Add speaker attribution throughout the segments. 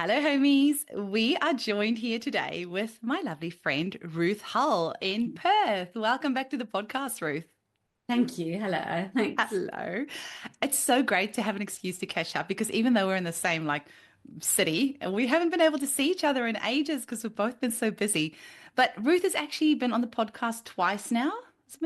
Speaker 1: Hello, homies. We are joined here today with my lovely friend Ruth Hull in Perth. Welcome back to the podcast, Ruth.
Speaker 2: Thank you. Hello. Thanks.
Speaker 1: Hello. It's so great to have an excuse to catch up because even though we're in the same city, we haven't been able to see each other in ages because we've both been so busy. But Ruth has actually been on the podcast twice now. It's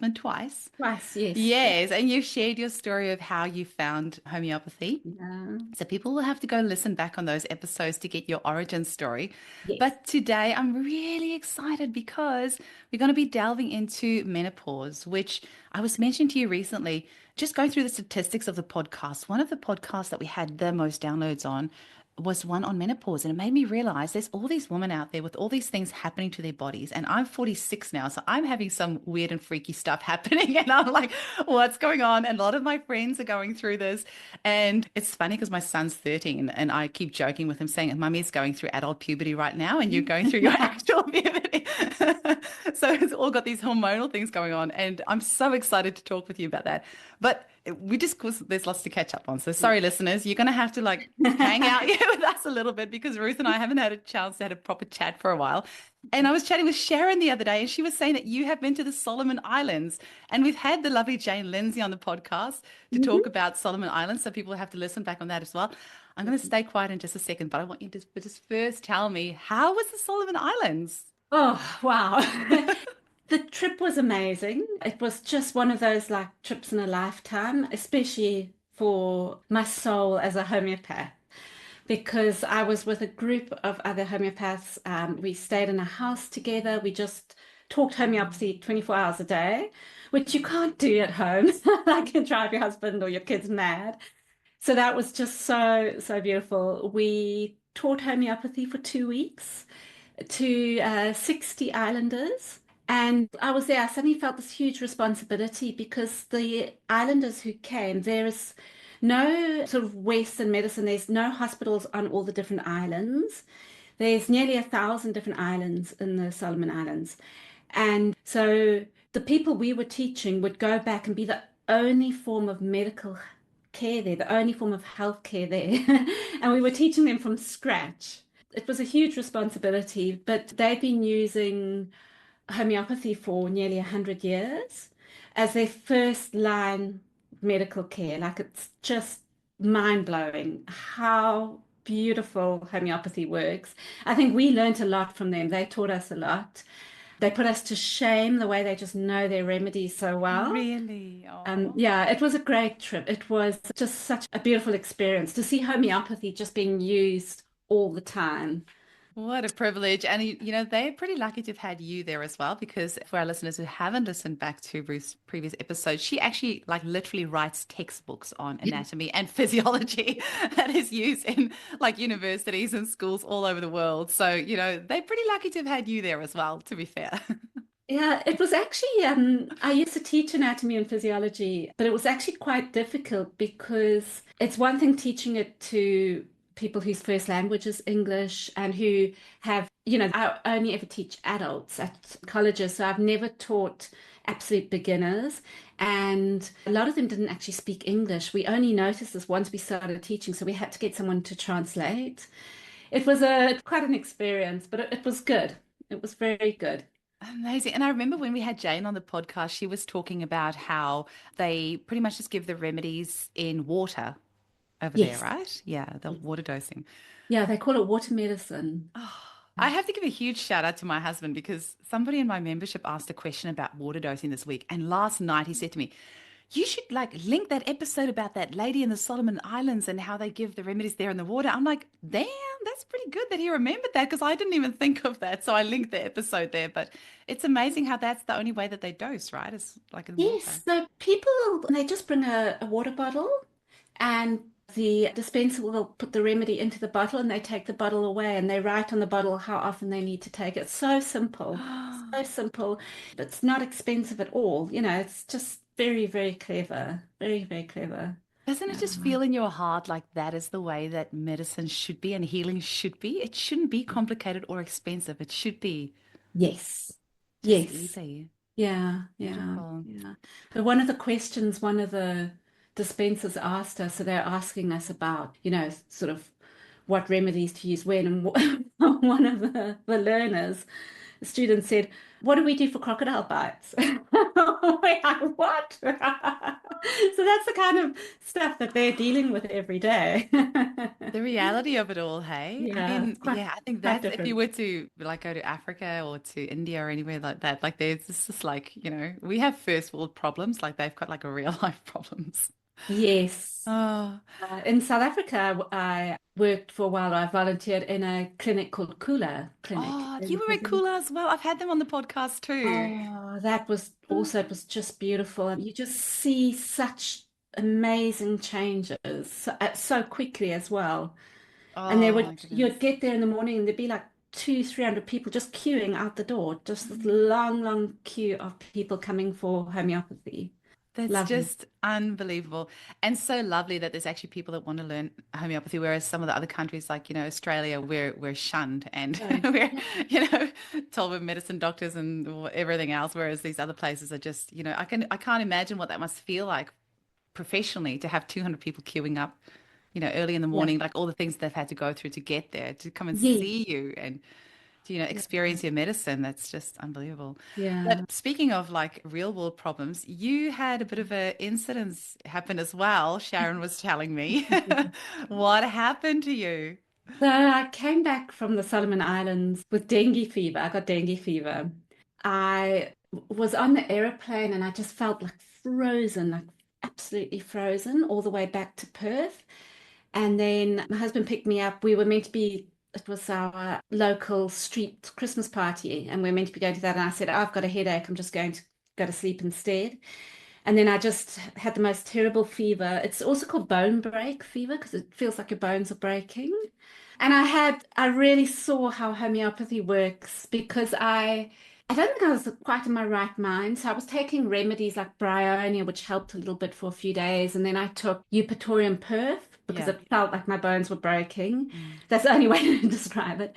Speaker 1: been twice.
Speaker 2: Twice, yes. Yeah.
Speaker 1: Yes, and you've shared your story of how you found homeopathy.
Speaker 2: Yeah.
Speaker 1: So people will have to go listen back on those episodes to get your origin story.
Speaker 2: Yes.
Speaker 1: But today I'm really excited because we're going to be delving into menopause, which I was mentioning to you recently, just going through the statistics of the podcast. One of the podcasts that we had the most downloads on was one on menopause. And it made me realize there's all these women out there with all these things happening to their bodies. And I'm 46 now, so I'm having some weird and freaky stuff happening. And I'm like, what's going on? And a lot of my friends are going through this. And it's funny because my son's 13 and I keep joking with him saying, Mummy's going through adult puberty right now and you're going through your actual puberty. So it's all got these hormonal things going on. And I'm so excited to talk with you about that. But we just, cause there's lots to catch up on. So sorry, listeners, you're going to have to hang out here with us a little bit because Ruth and I haven't had a chance to have a proper chat for a while. And I was chatting with Sharon the other day, and she was saying that you have been to the Solomon Islands. And we've had the lovely Jane Lindsay on the podcast to
Speaker 2: Mhm.
Speaker 1: talk about Solomon Islands. So people have to listen back on that as well. I'm going to stay quiet in just a second, but I want you to just first tell me, how was the Solomon Islands?
Speaker 2: Oh, wow. The trip was amazing. It was just one of those trips in a lifetime, especially for my soul as a homeopath, because I was with a group of other homeopaths. We stayed in a house together. We just talked homeopathy 24 hours a day, which you can't do at home. Like you drive your husband or your kids mad. So that was just so, so beautiful. We taught homeopathy for 2 weeks to 60 islanders. And I was there, I suddenly felt this huge responsibility because the islanders who came, there is no sort of Western medicine, there's no hospitals on all the different islands. There's nearly 1,000 different islands in the Solomon Islands. And so the people we were teaching would go back and be the only form of medical care there, the only form of healthcare there. And we were teaching them from scratch. It was a huge responsibility, but they've been using homeopathy for nearly 100 years as their first line medical care. Like it's just mind-blowing how beautiful homeopathy works. I think we learned a lot from them. They taught us a lot. They put us to shame the way they just know their remedies so well.
Speaker 1: Really? Oh.
Speaker 2: Yeah, it was a great trip. It was just such a beautiful experience to see homeopathy just being used all the time.
Speaker 1: What a privilege. And, they're pretty lucky to have had you there as well, because for our listeners who haven't listened back to Ruth's previous episodes, she actually literally writes textbooks on anatomy and physiology that is used in universities and schools all over the world. So, they're pretty lucky to have had you there as well, to be fair.
Speaker 2: Yeah, it was actually, I used to teach anatomy and physiology, but it was actually quite difficult because it's one thing teaching it to people whose first language is English and who have, I only ever teach adults at colleges, so I've never taught absolute beginners. And a lot of them didn't actually speak English. We only noticed this once we started teaching, so we had to get someone to translate. It was quite an experience, but it was good. It was very good.
Speaker 1: Amazing. And I remember when we had Jane on the podcast, she was talking about how they pretty much just give the remedies in water over there,
Speaker 2: Yes.
Speaker 1: right? Yeah, the water dosing.
Speaker 2: Yeah, they call it water medicine.
Speaker 1: Oh, I have to give a huge shout out to my husband because somebody in my membership asked a question about water dosing this week. And last night he said to me, you should link that episode about that lady in the Solomon Islands and how they give the remedies there in the water. I'm like, damn, that's pretty good that he remembered that because I didn't even think of that. So I linked the episode there. But it's amazing how that's the only way that they dose, right? It's like in water.
Speaker 2: Yes, so people, they just bring a water bottle and the dispenser will put the remedy into the bottle and they take the bottle away and they write on the bottle how often they need to take it. So simple, so simple. It's not expensive at all. It's just very, very clever. Very, very clever.
Speaker 1: Doesn't it
Speaker 2: Yeah.
Speaker 1: just feel in your heart like that is the way that medicine should be and healing should be? It shouldn't be complicated or expensive. It should be
Speaker 2: Yes.
Speaker 1: just
Speaker 2: Yes.
Speaker 1: easy.
Speaker 2: Yeah, yeah,
Speaker 1: Beautiful.
Speaker 2: yeah. But one of the questions one of the dispensers asked us, so they're asking us about, sort of what remedies to use when. And one of the learners, the student said, "What do we do for crocodile bites?" We're like, what? So that's the kind of stuff that they're dealing with every day.
Speaker 1: The reality of it all, hey? I
Speaker 2: Yeah,
Speaker 1: mean,
Speaker 2: it's
Speaker 1: yeah, I think
Speaker 2: quite
Speaker 1: that's if you
Speaker 2: different.
Speaker 1: were to like go to Africa or to India or anywhere like that, like there's just like, we have first world problems, like they've got like a real life problems.
Speaker 2: Yes.
Speaker 1: Oh,
Speaker 2: In South Africa, I worked for a while. I volunteered in a clinic called Kula Clinic
Speaker 1: oh,
Speaker 2: in
Speaker 1: you
Speaker 2: the
Speaker 1: were at
Speaker 2: prison.
Speaker 1: Kula as well. I've had them on the podcast too.
Speaker 2: Oh, that was also, it was just beautiful. You just see such amazing changes so quickly as well. And
Speaker 1: Oh my
Speaker 2: you'd
Speaker 1: goodness.
Speaker 2: get there in the morning and there'd be like 300 people just queuing out the door, just this
Speaker 1: Mm.
Speaker 2: long, long queue of people coming for homeopathy.
Speaker 1: That's
Speaker 2: Lovely.
Speaker 1: just unbelievable. And so lovely that there's actually people that want to learn homeopathy, whereas some of the other countries like, Australia, we're shunned and
Speaker 2: So,
Speaker 1: we're,
Speaker 2: yeah,
Speaker 1: told we're medicine doctors and everything else, whereas these other places are just, I can't imagine what that must feel like professionally to have 200 people queuing up, early in the
Speaker 2: yeah,
Speaker 1: morning, like all the things they've had to go through to get there, to come and
Speaker 2: yes,
Speaker 1: see you and to,
Speaker 2: yeah,
Speaker 1: experience your medicine. That's just unbelievable.
Speaker 2: yeah.
Speaker 1: But speaking of like real world problems, you had a bit of a incident happen as well. Sharon was telling me. What happened to you?
Speaker 2: So I came back from the Solomon Islands with dengue fever. I got dengue fever. I was on the aeroplane and I just felt like frozen, like absolutely frozen all the way back to Perth. And then my husband picked me up. We were meant to be, it was our local street Christmas party, and we are meant to be going to that. And I said, I've got a headache. I'm just going to go to sleep instead. And then I just had the most terrible fever. It's also called bone break fever because it feels like your bones are breaking. And I really saw how homeopathy works because I don't think I was quite in my right mind. So I was taking remedies like bryonia, which helped a little bit for a few days. And then I took Eupatorium perf because
Speaker 1: Yeah.
Speaker 2: it felt like my bones were breaking.
Speaker 1: Mm.
Speaker 2: That's the only way to describe it.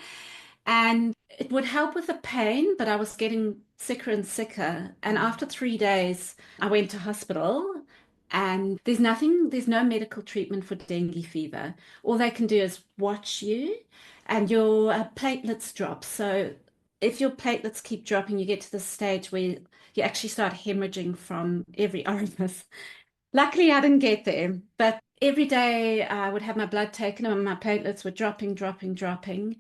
Speaker 2: And it would help with the pain, but I was getting sicker and sicker. And
Speaker 1: Mm.
Speaker 2: after 3 days, I went to hospital. And there's no medical treatment for dengue fever. All they can do is watch you and your platelets drop. So if your platelets keep dropping, you get to the stage where you actually start hemorrhaging from every orifice. Luckily, I didn't get there, but every day I would have my blood taken and my platelets were dropping, dropping, dropping.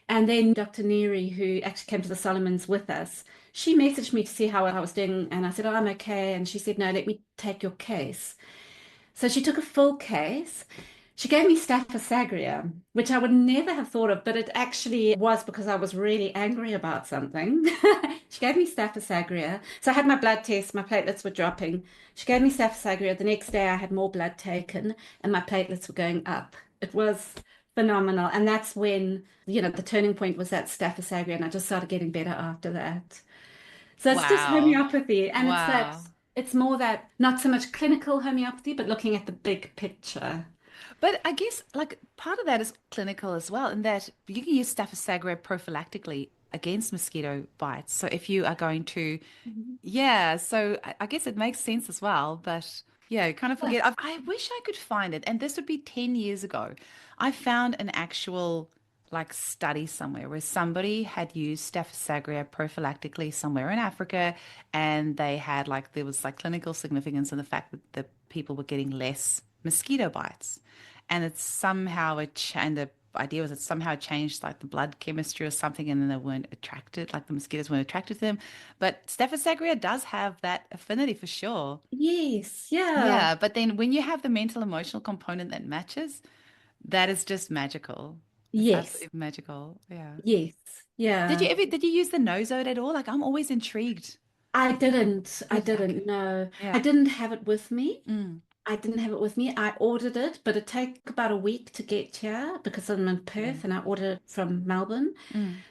Speaker 2: And then Dr. Neary, who actually came to the Solomons with us, she messaged me to see how I was doing. And I said, oh, I'm okay. And she said, no, let me take your case. So she took a full case. She gave me Staphysagria, which I would never have thought of, but it actually was because I was really angry about something. She gave me Staphysagria. So I had my blood test, my platelets were dropping. She gave me Staphysagria. The next day I had more blood taken and my platelets were going up. It was phenomenal. And that's when, the turning point was that Staphysagria, and I just started getting better after that. So it's just
Speaker 1: Wow.
Speaker 2: homeopathy, and
Speaker 1: Wow.
Speaker 2: it's more that not so much clinical homeopathy, but looking at the big picture.
Speaker 1: But I guess like part of that is clinical as well, in that you can use Staphysagria prophylactically against mosquito bites. So if you are going to,
Speaker 2: Mhm.
Speaker 1: yeah, so I guess it makes sense as well. But yeah, kind of
Speaker 2: Yeah.
Speaker 1: forget. I wish I could find it, and this would be 10 years ago. I found an actual like study somewhere where somebody had used Staphysagria prophylactically somewhere in Africa, and they had like there was like clinical significance in the fact that the people were getting less mosquito bites. And it's somehow and the idea was it somehow changed like the blood chemistry or something, and then they weren't attracted, like the mosquitoes weren't attracted to them. But Staphysagria does have that affinity for sure.
Speaker 2: Yes, yeah,
Speaker 1: Yeah, but then when you have the mental emotional component that matches, that is just magical. It's
Speaker 2: yes,
Speaker 1: absolutely magical. Yeah.
Speaker 2: yes, yeah.
Speaker 1: Did you use the nosode at all? Like I'm always intrigued
Speaker 2: I
Speaker 1: with like,
Speaker 2: didn't know. I
Speaker 1: yeah.
Speaker 2: didn't have it with me.
Speaker 1: Mm,
Speaker 2: I didn't have it with me. I ordered it, but it took about a week to get here because I'm in
Speaker 1: yeah.
Speaker 2: Perth and I ordered it from Melbourne.
Speaker 1: Mm.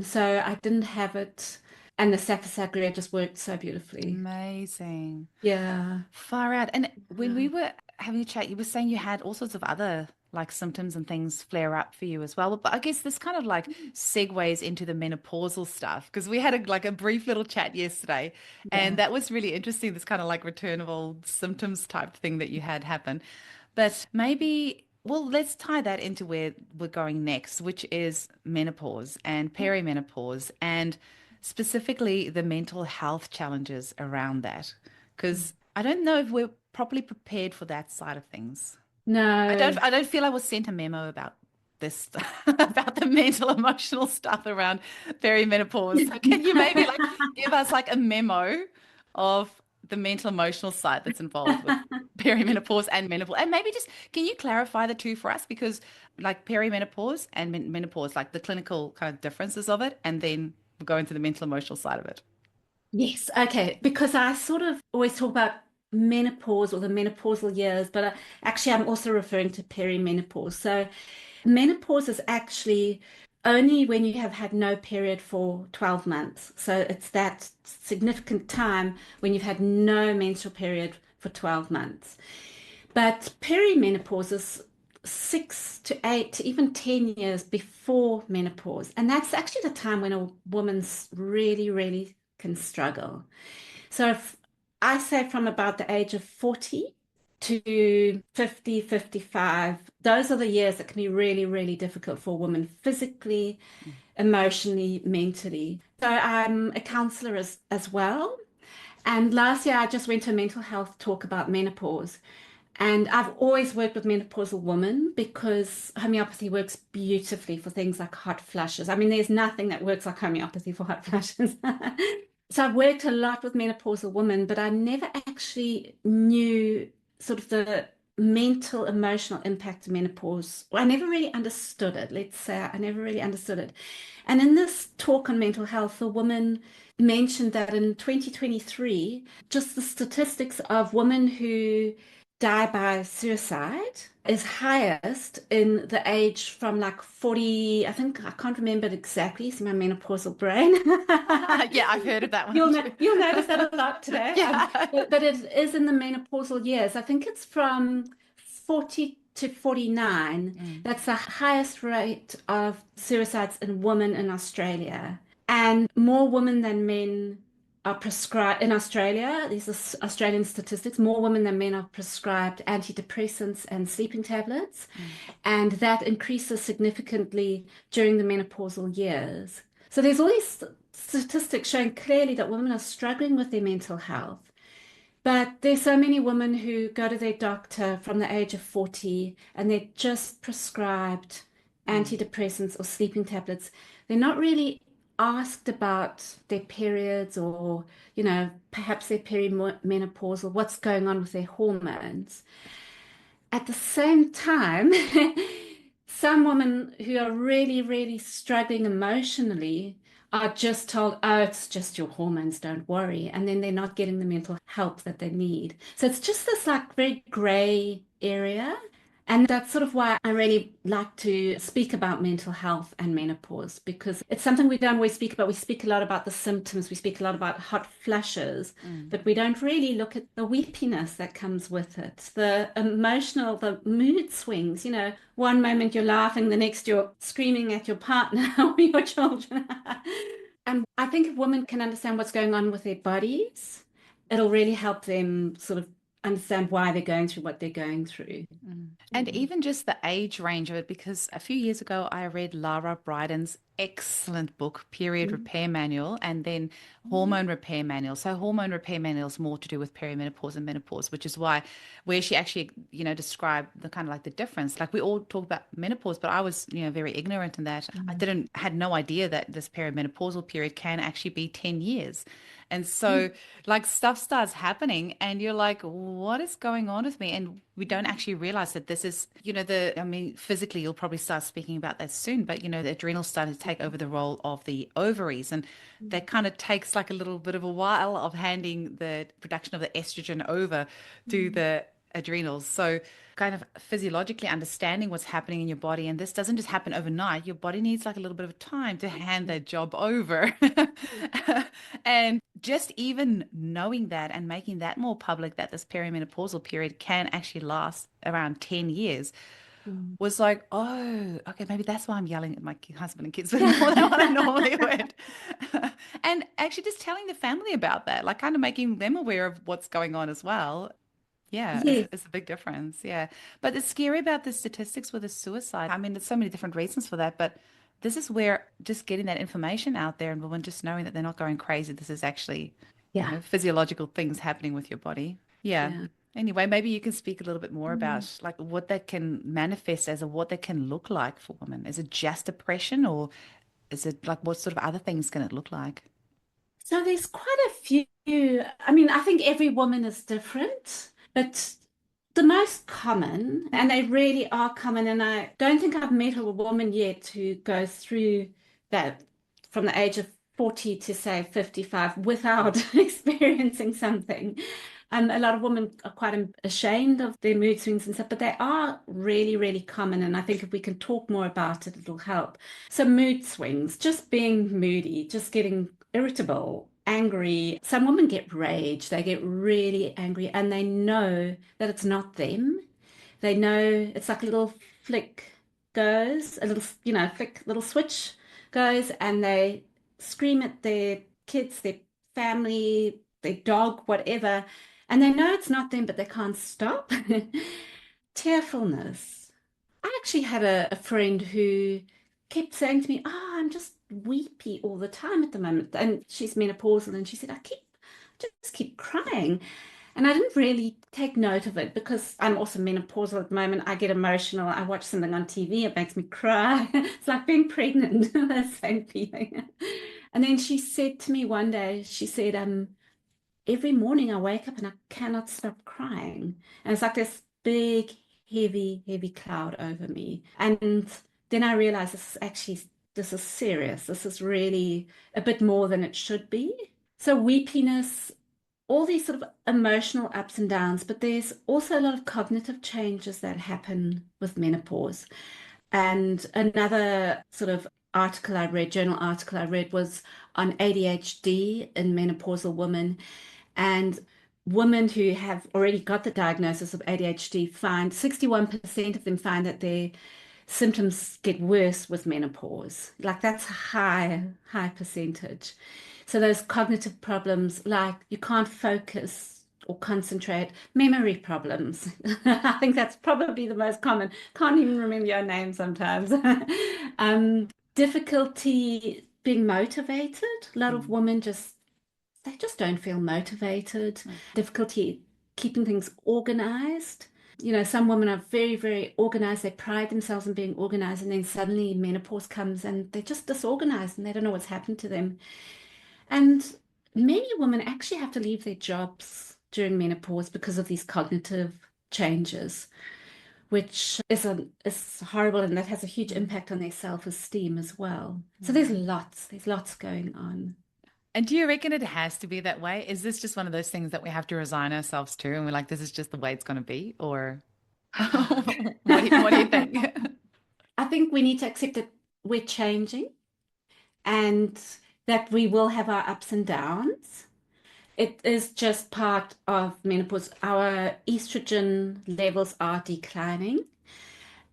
Speaker 2: So I didn't have it, and the Saphir just worked so beautifully.
Speaker 1: Amazing.
Speaker 2: Yeah.
Speaker 1: Far out. And when
Speaker 2: Yeah.
Speaker 1: we were having a chat, you were saying you had all sorts of other like symptoms and things flare up for you as well. But I guess this kind of like segues into the menopausal stuff because we had like a brief little chat yesterday, and
Speaker 2: Yeah.
Speaker 1: that was really interesting. This kind of like return of old symptoms type thing that you had happen. But maybe. Well, let's tie that into where we're going next, which is menopause and perimenopause, and specifically the mental health challenges around that. Because I don't know if we're properly prepared for that side of things.
Speaker 2: No.
Speaker 1: I don't feel I was sent a memo about this about the mental emotional stuff around perimenopause. So can you maybe like give us like a memo of the mental emotional side that's involved with perimenopause and menopause? And maybe just can you clarify the two for us? Because like perimenopause and menopause, like the clinical kind of differences of it, and then we'll go into the mental emotional side of it.
Speaker 2: Yes, okay. Because I sort of always talk about menopause or the menopausal years, but actually, I'm also referring to perimenopause. So, menopause is actually only when you have had no period for 12 months. So, it's that significant time when you've had no menstrual period for 12 months. But perimenopause is 6 to 8, even 10 years before menopause. And that's actually the time when a woman's really, really can struggle. So if I say from about the age of 40 to 50, 55, those are the years that can be really, really difficult for a woman physically, emotionally, mentally. So I'm a counselor as well. And last year I just went to a mental health talk about menopause. And I've always worked with menopausal women because homeopathy works beautifully for things like hot flushes. I mean, there's nothing that works like homeopathy for hot flushes. So I've worked a lot with menopausal women, but I never actually knew sort of the mental, emotional impact of menopause. Well, I never really understood it. Let's say I never really understood it. And in this talk on mental health, the woman mentioned that in 2023, just the statistics of women who die by suicide is highest in the age from like 40, I think I can't remember it exactly, see my menopausal brain.
Speaker 1: Yeah, I've heard of that one too.
Speaker 2: You'll notice that a lot today.
Speaker 1: Yeah.
Speaker 2: But it is in the menopausal years. I think it's from 40 to 49.
Speaker 1: Mm.
Speaker 2: That's the highest rate of suicides in women in Australia. And more women than men are prescribed in Australia. These are Australian statistics. More women than men are prescribed antidepressants and sleeping tablets,
Speaker 1: Mm.
Speaker 2: and that increases significantly during the menopausal years. So there's all these statistics showing clearly that women are struggling with their mental health. But there's so many women who go to their doctor from the age of 40 and they're just prescribed
Speaker 1: Mm.
Speaker 2: antidepressants or sleeping tablets. They're not really asked about their periods or, perhaps their perimenopause or what's going on with their hormones. At the same time, some women who are really, really struggling emotionally are just told, oh, it's just your hormones, don't worry. And then they're not getting the mental help that they need. So it's just this like very gray area. And that's sort of why I really like to speak about mental health and menopause because it's something we don't always speak about. We speak a lot about the symptoms, we speak a lot about hot flushes,
Speaker 1: Mm.
Speaker 2: but we don't really look at the weepiness that comes with it, the emotional, the mood swings. One moment you're laughing, the next you're screaming at your partner or your children. And I think if women can understand what's going on with their bodies, it'll really help them sort of understand why they're going through what they're going through.
Speaker 1: Mm. And even just the age range of it, because a few years ago I read Lara Brydon's excellent book, Period
Speaker 2: Mm.
Speaker 1: Repair Manual, and then Hormone Repair Manual. So Hormone Repair Manual is more to do with perimenopause and menopause, which is why where she actually, described the kind of like the difference. Like we all talk about menopause, but I was, very ignorant in that. I
Speaker 2: Mm.
Speaker 1: didn't had no idea that this perimenopausal period can actually be 10 years. And so like stuff starts happening and you're like, what is going on with me? And we don't actually realize that this is, I mean, physically, you'll probably start speaking about that soon, but, the adrenals starting to take over the role of the ovaries. And that kind of takes like a little bit of a while of handing the production of the estrogen over to
Speaker 2: Mm.
Speaker 1: the adrenals. So kind of physiologically understanding what's happening in your body. And this doesn't just happen overnight. Your body needs like a little bit of time to hand that job over. And just even knowing that and making that more public that this perimenopausal period can actually last around 10 years
Speaker 2: Mm.
Speaker 1: was like, oh, okay, maybe that's why I'm yelling at my husband and kids more than what I normally would. And actually just telling the family about that, like kind of making them aware of what's going on as well. Yeah,
Speaker 2: Yes,
Speaker 1: it's a big difference. Yeah. But it's scary about the statistics with the suicide. I mean, there's so many different reasons for that, but this is where just getting that information out there and women just knowing that they're not going crazy. This is actually,
Speaker 2: yeah,
Speaker 1: physiological things happening with your body. Yeah.
Speaker 2: yeah.
Speaker 1: Anyway, maybe you can speak a little bit more
Speaker 2: Mm.
Speaker 1: about like what that can manifest as, or what that can look like for women. Is it just depression, or is it like what sort of other things can it look like?
Speaker 2: So there's quite a few. I mean, I think every woman is different, but the most common, and they really are common, and I don't think I've met a woman yet who goes through that from the age of 40 to say 55 without experiencing something. A lot of women are quite ashamed of their mood swings and stuff, but they are really, really common. And I think if we can talk more about it, it'll help. So, mood swings, just being moody, just getting irritable, angry. Some women get rage, they get really angry, and they know that it's not them. They know it's like a little flick goes, a little, flick, little switch goes, and they scream at their kids, their family, their dog, whatever. And they know it's not them, but they can't stop. Tearfulness. I actually had a friend who kept saying to me, "Oh, I'm just weepy all the time at the moment." And she's menopausal, and she said, just keep crying." And I didn't really take note of it because I'm also menopausal at the moment. I get emotional. I watch something on TV, it makes me cry. It's like being pregnant, that same feeling. And then she said to me one day, she said, every morning I wake up and I cannot stop crying. And it's like this big, heavy, heavy cloud over me. And then I realized this is serious. This is really a bit more than it should be. So weepiness, all these sort of emotional ups and downs, but there's also a lot of cognitive changes that happen with menopause. And another sort of journal article I read was on ADHD in menopausal women. And women who have already got the diagnosis of ADHD find 61% of them find that their symptoms get worse with menopause. Like that's a high, high percentage. So those cognitive problems, like you can't focus or concentrate, memory problems. I think that's probably the most common. Can't even remember your name sometimes. um, Difficulty being motivated. A lot of
Speaker 1: Mm.
Speaker 2: women they just don't feel motivated.
Speaker 1: Mm.
Speaker 2: Difficulty keeping things organized. Some women are very, very organized. They pride themselves in being organized, and then suddenly menopause comes and they're just disorganized and they don't know what's happened to them. And many women actually have to leave their jobs during menopause because of these cognitive changes, which is horrible, and that has a huge
Speaker 1: Mm.
Speaker 2: impact on their self-esteem as well. So
Speaker 1: Mm.
Speaker 2: there's lots going on.
Speaker 1: And do you reckon it has to be that way? Is this just one of those things that we have to resign ourselves to and we're like, this is just the way it's going to be? Or what do you think?
Speaker 2: I think we need to accept that we're changing and that we will have our ups and downs. It is just part of menopause. Our estrogen levels are declining,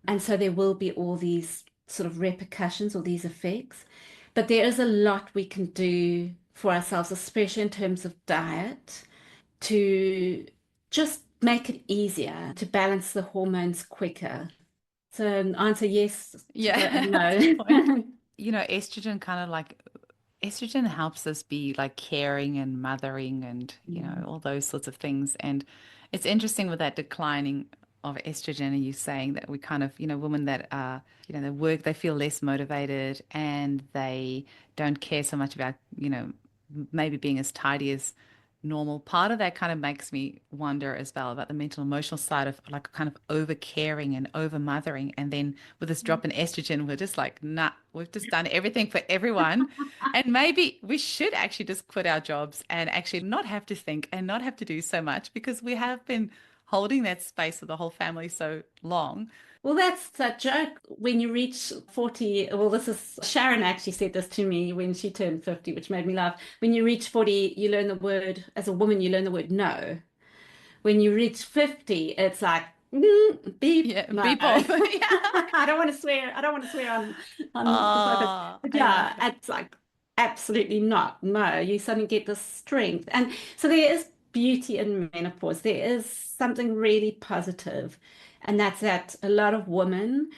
Speaker 2: and so there will be all these sort of repercussions or these effects. But there is a lot we can do for ourselves, especially in terms of diet, to just make it easier to balance the hormones quicker. So answer yes to
Speaker 1: Yeah,
Speaker 2: the and
Speaker 1: at this point.
Speaker 2: no.
Speaker 1: Estrogen kind of like estrogen helps us be like caring and mothering and,
Speaker 2: Mm.
Speaker 1: all those sorts of things. And it's interesting with that declining of estrogen and you saying that we kind of, women that are, they work, they feel less motivated and they don't care so much about, maybe being as tidy as normal. Part of that kind of makes me wonder as well about the mental emotional side of like kind of over caring and over mothering. And then with this drop in estrogen, we're just like, nah, we've just done everything for everyone. And maybe we should actually just quit our jobs and actually not have to think and not have to do so much because we have been holding that space for the whole family so long.
Speaker 2: Well, that's a joke. When you reach 40, well, this is Sharon actually said this to me when she turned 50, which made me laugh. When you reach 40, you learn the word, as a woman, you learn the word no. When you reach 50, it's like, beep,
Speaker 1: Yeah,
Speaker 2: no.
Speaker 1: beep off. Yeah.
Speaker 2: I don't want to swear. I don't want to swear on the podcast.
Speaker 1: Oh,
Speaker 2: But
Speaker 1: I love
Speaker 2: yeah,
Speaker 1: that.
Speaker 2: it's like absolutely not. No, you suddenly get the strength. And so there is beauty in menopause. There is something really positive, and that's that a lot of women,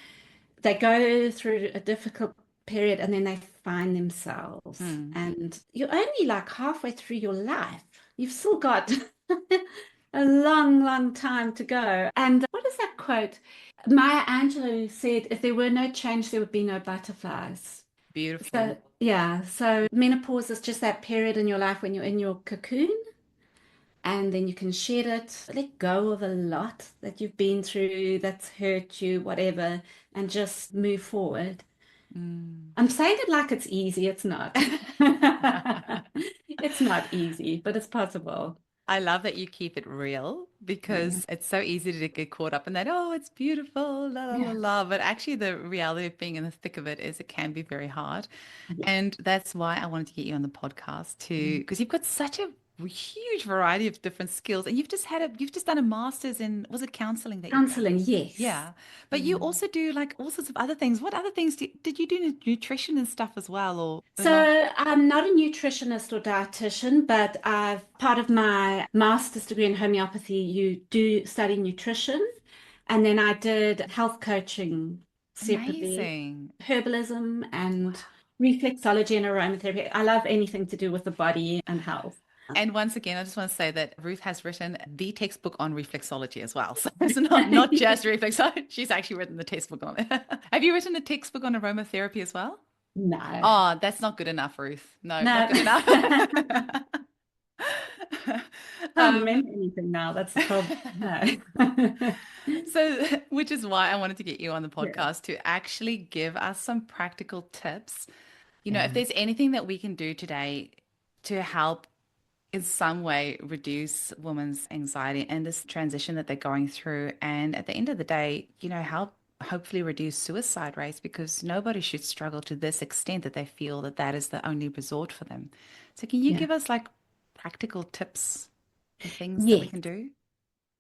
Speaker 2: they go through a difficult period and then they find themselves.
Speaker 1: Hmm.
Speaker 2: And you're only like halfway through your life. You've still got a long, long time to go. And what is that quote? Maya Angelou said, if there were no change, there would be no butterflies.
Speaker 1: Beautiful.
Speaker 2: So, yeah, so menopause is just that period in your life when you're in your cocoon and then you can shed it, let go of a lot that you've been through that's hurt you, whatever, and just move forward.
Speaker 1: Mm.
Speaker 2: I'm saying it like it's easy. It's not. It's not easy, but it's possible.
Speaker 1: I love that you keep it real
Speaker 2: Yeah.
Speaker 1: because it's so easy to get caught up in that, oh, it's beautiful, la la la
Speaker 2: Yeah.
Speaker 1: la. But actually, the reality of being in the thick of it is it can be very hard.
Speaker 2: Yeah.
Speaker 1: And that's why I wanted to get you on the podcast too,
Speaker 2: Mm.
Speaker 1: because you've got such a huge variety of different skills. And you've just done a master's in, was it counseling that you've done?
Speaker 2: Counseling, yes.
Speaker 1: Yeah. But you
Speaker 2: Mm.
Speaker 1: also do like all sorts of other things. What other things did you do nutrition and stuff as well or not?
Speaker 2: So I'm not a nutritionist or dietitian, but I've part of my master's degree in homeopathy, you do study nutrition. And then I did health coaching separately,
Speaker 1: Amazing.
Speaker 2: herbalism and reflexology and aromatherapy. I love anything to do with the body and health.
Speaker 1: And once again, I just want to say that Ruth has written the textbook on reflexology as well. So it's not just reflexology. She's actually written the textbook on it. Have you written a textbook on aromatherapy as well?
Speaker 2: No,
Speaker 1: Oh, that's not good enough, Ruth. No, not
Speaker 2: no.
Speaker 1: good enough.
Speaker 2: Can't
Speaker 1: Um,
Speaker 2: remember anything now. That's the problem. No.
Speaker 1: so, which is why I wanted to get you on the
Speaker 2: Yeah.
Speaker 1: podcast to actually give us some practical tips. If
Speaker 2: Yeah.
Speaker 1: there's anything that we can do today to help in some way reduce women's anxiety and this transition that they're going through. And at the end of the day, help hopefully reduce suicide rates because nobody should struggle to this extent that they feel that that is the only resort for them. So can you
Speaker 2: Yeah.
Speaker 1: give us like practical tips and things that we
Speaker 2: Yes.
Speaker 1: can do?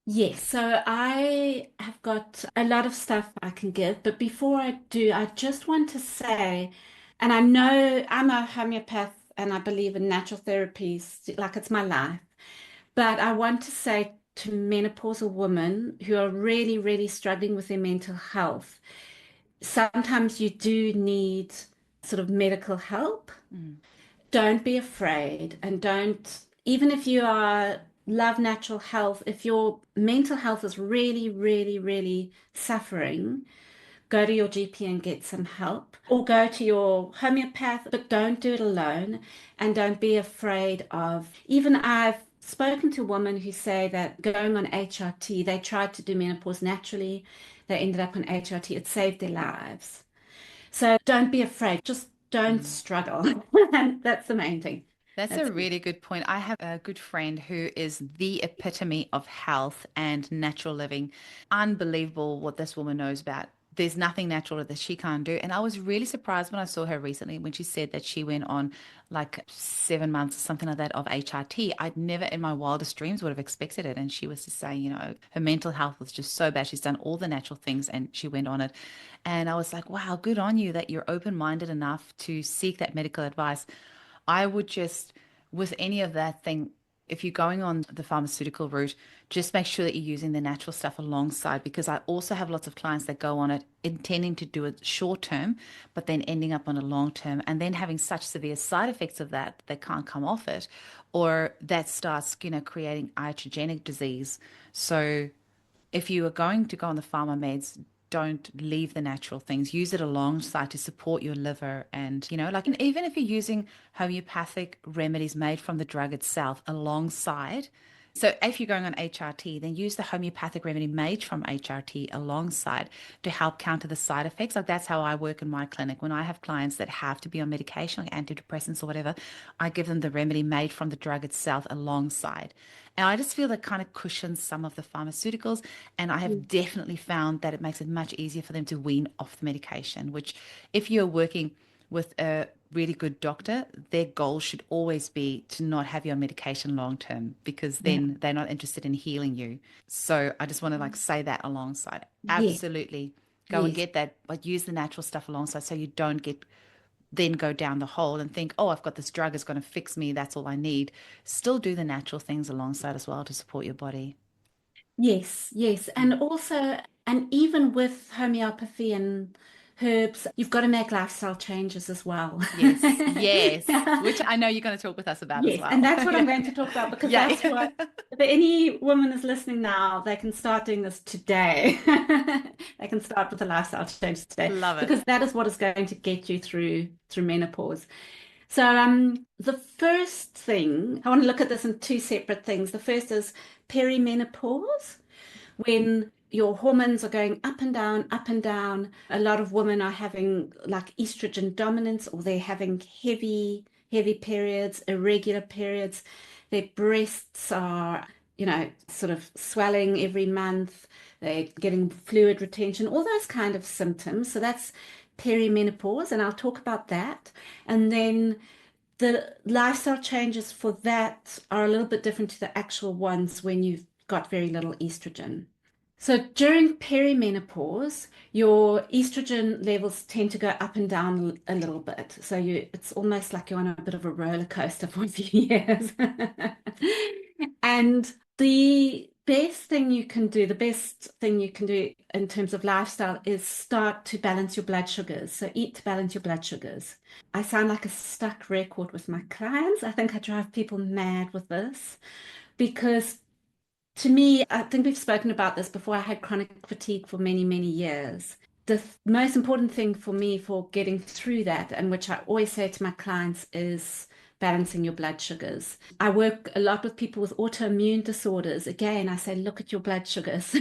Speaker 2: Yes. So I have got a lot of stuff I can give, but before I do, I just want to say, and I know I'm a homeopath and I believe in natural therapies, like it's my life. But I want to say to menopausal women who are really, really struggling with their mental health, sometimes you do need sort of medical help.
Speaker 1: Mm.
Speaker 2: Don't be afraid and don't, even if you are love natural health, if your mental health is really, really, really suffering, go to your GP and get some help or go to your homeopath, but don't do it alone and don't be afraid of. Even I've spoken to women who say that going on HRT, they tried to do menopause naturally, they ended up on HRT, it saved their lives. So don't be afraid, just don't
Speaker 1: Mm.
Speaker 2: struggle. And that's the main thing.
Speaker 1: That's a
Speaker 2: That's
Speaker 1: really good point. I have a good friend who is the epitome of health and natural living. Unbelievable what this woman knows about. There's nothing natural that she can't do. And I was really surprised when I saw her recently when she said that she went on like 7 months or something like that of HRT. I'd never in my wildest dreams would have expected it. And she was just saying, her mental health was just so bad. She's done all the natural things and she went on it. And I was like, wow, good on you that you're open-minded enough to seek that medical advice. I would just, with any of that thing, if you're going on the pharmaceutical route, just make sure that you're using the natural stuff alongside because I also have lots of clients that go on it intending to do it short term, but then ending up on a long term and then having such severe side effects of that they can't come off it, or that starts, creating iatrogenic disease. So if you are going to go on the pharma meds, don't leave the natural things. Use it alongside to support your liver. And, like, and even if you're using homeopathic remedies made from the drug itself alongside. So if you're going on HRT, then use the homeopathic remedy made from HRT alongside to help counter the side effects. Like that's how I work in my clinic. When I have clients that have to be on medication, like antidepressants or whatever, I give them the remedy made from the drug itself alongside. And I just feel that kind of cushions some of the pharmaceuticals. And I have definitely found that it makes it much easier for them to wean off the medication, which if you're working with a really good doctor, their goal should always be to not have you on medication long term because
Speaker 2: yeah.
Speaker 1: then they're not interested in healing you. So I just want to like say that alongside.
Speaker 2: Yes,
Speaker 1: Absolutely go and
Speaker 2: yes,
Speaker 1: get that, but use the natural stuff alongside so you don't get then go down the hole and think, oh, I've got this drug, it's going to fix me, that's all I need. Still do the natural things alongside as well to support your body.
Speaker 2: Yes, yes. And also, and even with homeopathy and herbs, you've got to make lifestyle changes as well.
Speaker 1: Yes, yes, which I know you're going to talk with us about as
Speaker 2: Yes, and
Speaker 1: well.
Speaker 2: that's what I'm
Speaker 1: Yeah.
Speaker 2: going to talk about because that's
Speaker 1: Yeah.
Speaker 2: what, if any woman is listening now, they can start doing this today. They can start with the lifestyle changes today
Speaker 1: Love it.
Speaker 2: because that is what is going to get you through menopause. So, the first thing, I want to look at this in two separate things. The first is perimenopause, when your hormones are going up and down, up and down. A lot of women are having like estrogen dominance, or they're having heavy periods, irregular periods. Their breasts are, sort of swelling every month. They're getting fluid retention, all those kind of symptoms. So that's perimenopause, and I'll talk about that. And then the lifestyle changes for that are a little bit different to the actual ones when you've got very little estrogen. So during perimenopause, your estrogen levels tend to go up and down a little bit. So it's almost like you're on a bit of a roller coaster for a few years. And the best thing you can do in terms of lifestyle is start to balance your blood sugars. So eat to balance your blood sugars. I sound like a stuck record with my clients. I think I drive people mad with this because to me, I think we've spoken about this before. I had chronic fatigue for many, many years. The most important thing for me for getting through that, and which I always say to my clients, is balancing your blood sugars. I work a lot with people with autoimmune disorders. Again, I say, look at your blood sugars.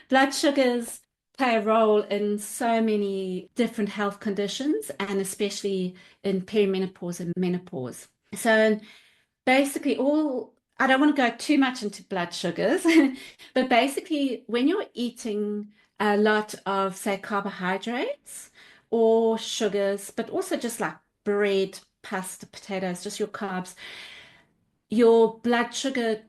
Speaker 2: Blood sugars play a role in so many different health conditions, and especially in perimenopause and menopause. So basically all I don't want to go too much into blood sugars, but basically when you're eating a lot of, say, carbohydrates or sugars, but also just like bread, pasta, potatoes, just your carbs, your blood sugar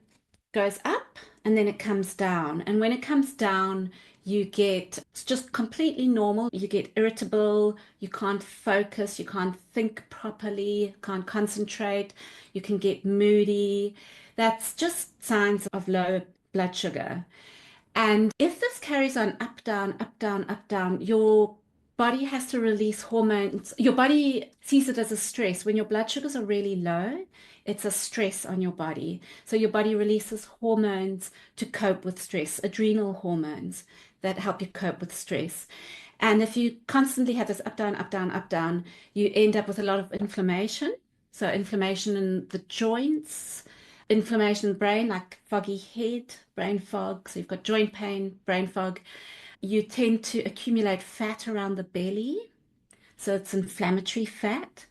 Speaker 2: goes up and then it comes down. And when it comes down, it's just completely normal. You get irritable, you can't focus, you can't think properly, can't concentrate, you can get moody. That's just signs of low blood sugar. And if this carries on up, down, up, down, up, down, your body has to release hormones. Your body sees it as a stress. When your blood sugars are really low, it's a stress on your body. So your body releases hormones to cope with stress, adrenal hormones that help you cope with stress. And if you constantly have this up, down, up, down, up, down, you end up with a lot of inflammation. So inflammation in the joints, inflammation in the brain, like foggy head, brain fog. So you've got joint pain, brain fog. You tend to accumulate fat around the belly. So it's inflammatory fat.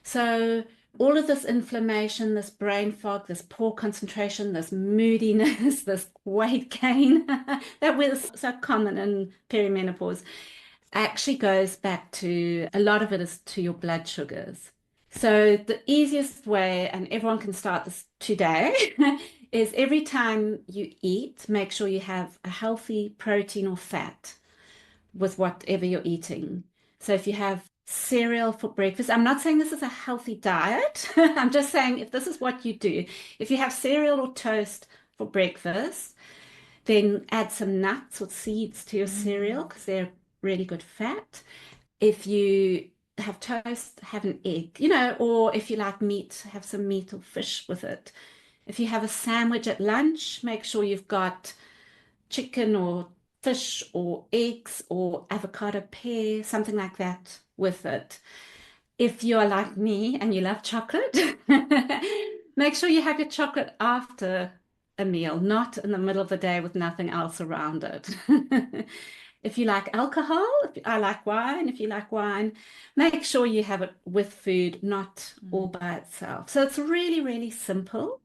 Speaker 2: So all of this inflammation, this brain fog, this poor concentration, this moodiness, this weight gain that was so common in perimenopause actually goes back to a lot of it is to your blood sugars. So the easiest way, and everyone can start this today, is every time you eat, make sure you have a healthy protein or fat with whatever you're eating. So if you have cereal for breakfast, I'm not saying this is a healthy diet. I'm just saying if this is what you do, if you have cereal or toast for breakfast, then add some nuts or seeds to your cereal
Speaker 1: Mm.
Speaker 2: because they're really good fat. If you have toast, have an egg, or if you like meat, have some meat or fish with it. If you have a sandwich at lunch, make sure you've got chicken or fish or eggs or avocado pear, something like that with it. If you are like me and you love chocolate, make sure you have your chocolate after a meal, not in the middle of the day with nothing else around it. If you like alcohol, I like wine, if you like wine, make sure you have it with food, not all
Speaker 1: Mm.
Speaker 2: by itself. So it's really, really simple,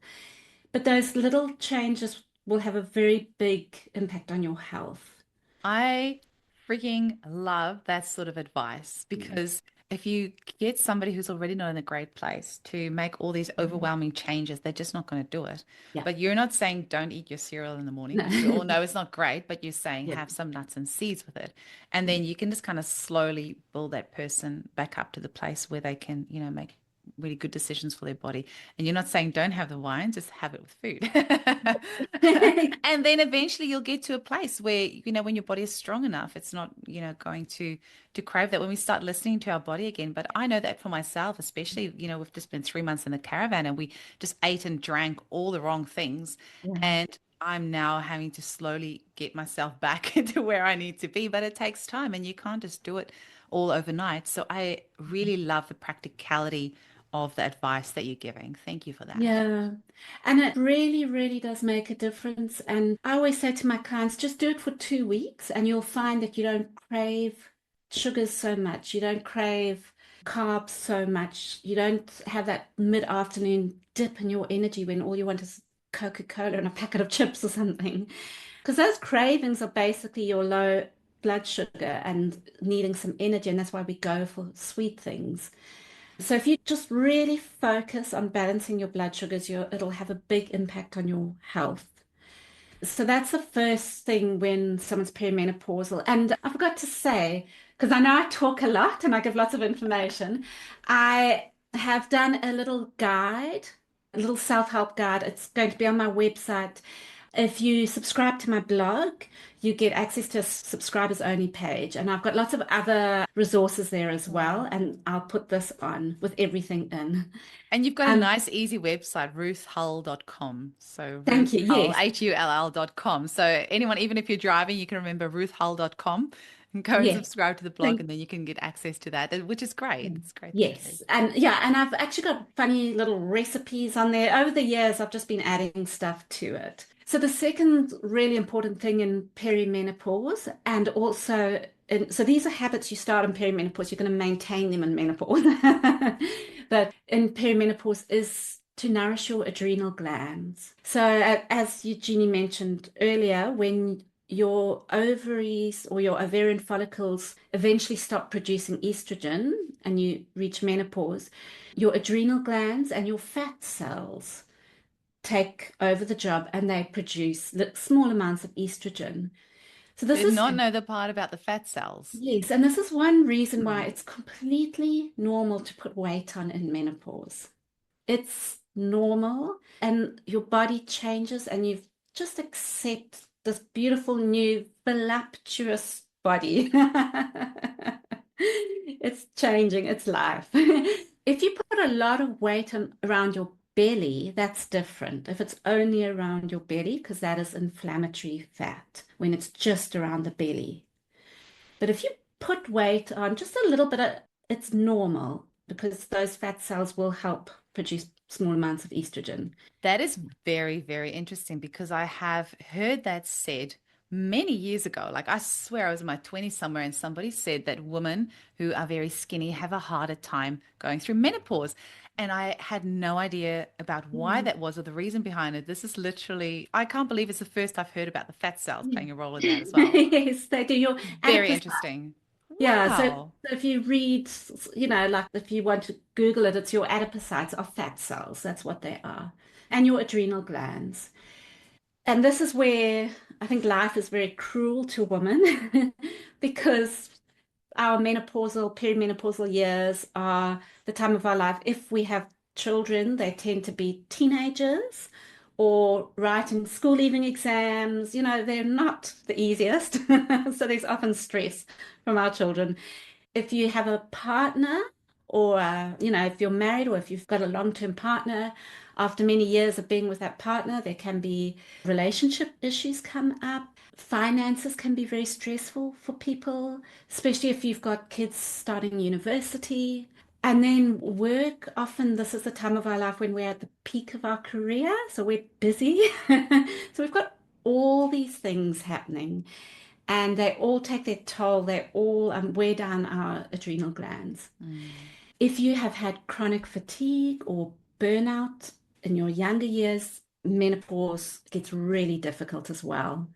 Speaker 2: but those little changes will have a very big impact on your health.
Speaker 1: I freaking love that sort of advice
Speaker 2: Mm.
Speaker 1: because if you get somebody who's already not in a great place to make all these overwhelming changes, they're just not going to do it.
Speaker 2: Yeah.
Speaker 1: But you're not saying don't eat your cereal in the morning,
Speaker 2: No.
Speaker 1: which we all know is not great, but you're saying
Speaker 2: Yeah.
Speaker 1: have some nuts and seeds with it. And
Speaker 2: Yeah.
Speaker 1: then you can just kind of slowly build that person back up to the place where they can, make really good decisions for their body. And you're not saying don't have the wine, just have it with food. And then eventually you'll get to a place where, when your body is strong enough, it's not, going to crave that when we start listening to our body again. But I know that for myself, especially, we've just been 3 months in the caravan and we just ate and drank all the wrong things.
Speaker 2: Yeah.
Speaker 1: And I'm now having to slowly get myself back into where I need to be, but it takes time and you can't just do it all overnight. So I really love the practicality of the advice that you're giving. Thank you for that.
Speaker 2: Yeah. And it really, really does make a difference. And I always say to my clients, just do it for 2 weeks and you'll find that you don't crave sugars so much. You don't crave carbs so much. You don't have that mid-afternoon dip in your energy when all you want is Coca-Cola and a packet of chips or something. Because those cravings are basically your low blood sugar and needing some energy. And that's why we go for sweet things. So if you just really focus on balancing your blood sugars, it'll have a big impact on your health. So that's the first thing when someone's perimenopausal. And I forgot to say, because I know I talk a lot and I give lots of information, I have done a little guide, a little self-help guide. It's going to be on my website. If you subscribe to my blog, you get access to a subscribers only page. And I've got lots of other resources there as well.
Speaker 1: Wow.
Speaker 2: And I'll put this on with everything in.
Speaker 1: And you've got a
Speaker 2: Um,
Speaker 1: nice, easy website, ruthhull.com. So
Speaker 2: Thank
Speaker 1: Ruth
Speaker 2: you.
Speaker 1: Hull,
Speaker 2: Yes.
Speaker 1: HULL.com. So anyone, even if you're driving, you can remember ruthhull.com and go and
Speaker 2: Yes.
Speaker 1: subscribe to the blog,
Speaker 2: Thank
Speaker 1: and then you can get access to that, which is great. It's great to hear.
Speaker 2: Yes. And yeah, and I've actually got funny little recipes on there. Over the years, I've just been adding stuff to it. So the second really important thing in perimenopause and also so these are habits you start in perimenopause, you're going to maintain them in menopause. But in perimenopause is to nourish your adrenal glands. So as Eugenie mentioned earlier, when your ovaries or your ovarian follicles eventually stop producing estrogen and you reach menopause, your adrenal glands and your fat cells take over the job and they produce small amounts of estrogen. So this
Speaker 1: Did
Speaker 2: is,
Speaker 1: not know the part about the fat cells.
Speaker 2: yes, and this is one reason why
Speaker 1: Hmm.
Speaker 2: it's completely normal to put weight on in menopause. It's normal and your body changes and you just accept this beautiful new voluptuous body. It's changing, it's life. If you put a lot of weight around your belly, that's different. If it's only around your belly, because that is inflammatory fat when it's just around the belly. But if you put weight on just a little bit, it's normal because those fat cells will help produce small amounts of estrogen.
Speaker 1: That is very, very interesting because I have heard that said many years ago. Like I swear I was in my 20s somewhere and somebody said that women who are very skinny have a harder time going through menopause. And I had no idea about why
Speaker 2: Yeah.
Speaker 1: that was or the reason behind it. This is literally, I can't believe it's the first I've heard about the fat cells
Speaker 2: Yeah.
Speaker 1: playing a role in that as well.
Speaker 2: Yes, they do. Your
Speaker 1: Very
Speaker 2: adipocytes.
Speaker 1: interesting.
Speaker 2: Yeah, so
Speaker 1: Wow.
Speaker 2: if you read, like if you want to Google it, it's your adipocytes are fat cells. That's what they are. And your adrenal glands. And this is where I think life is very cruel to women because our menopausal, perimenopausal years are the time of our life. If we have children, they tend to be teenagers or writing school leaving exams. They're not the easiest. So there's often stress from our children. If you have a partner or, if you're married or if you've got a long-term partner, after many years of being with that partner, there can be relationship issues come up. Finances can be very stressful for people, especially if you've got kids starting university. And then work, often this is the time of our life when we're at the peak of our career, so we're busy. So we've got all these things happening and they all take their toll. They all wear down our adrenal glands.
Speaker 1: Mm.
Speaker 2: If you have had chronic fatigue or burnout in your younger years, menopause gets really difficult as well.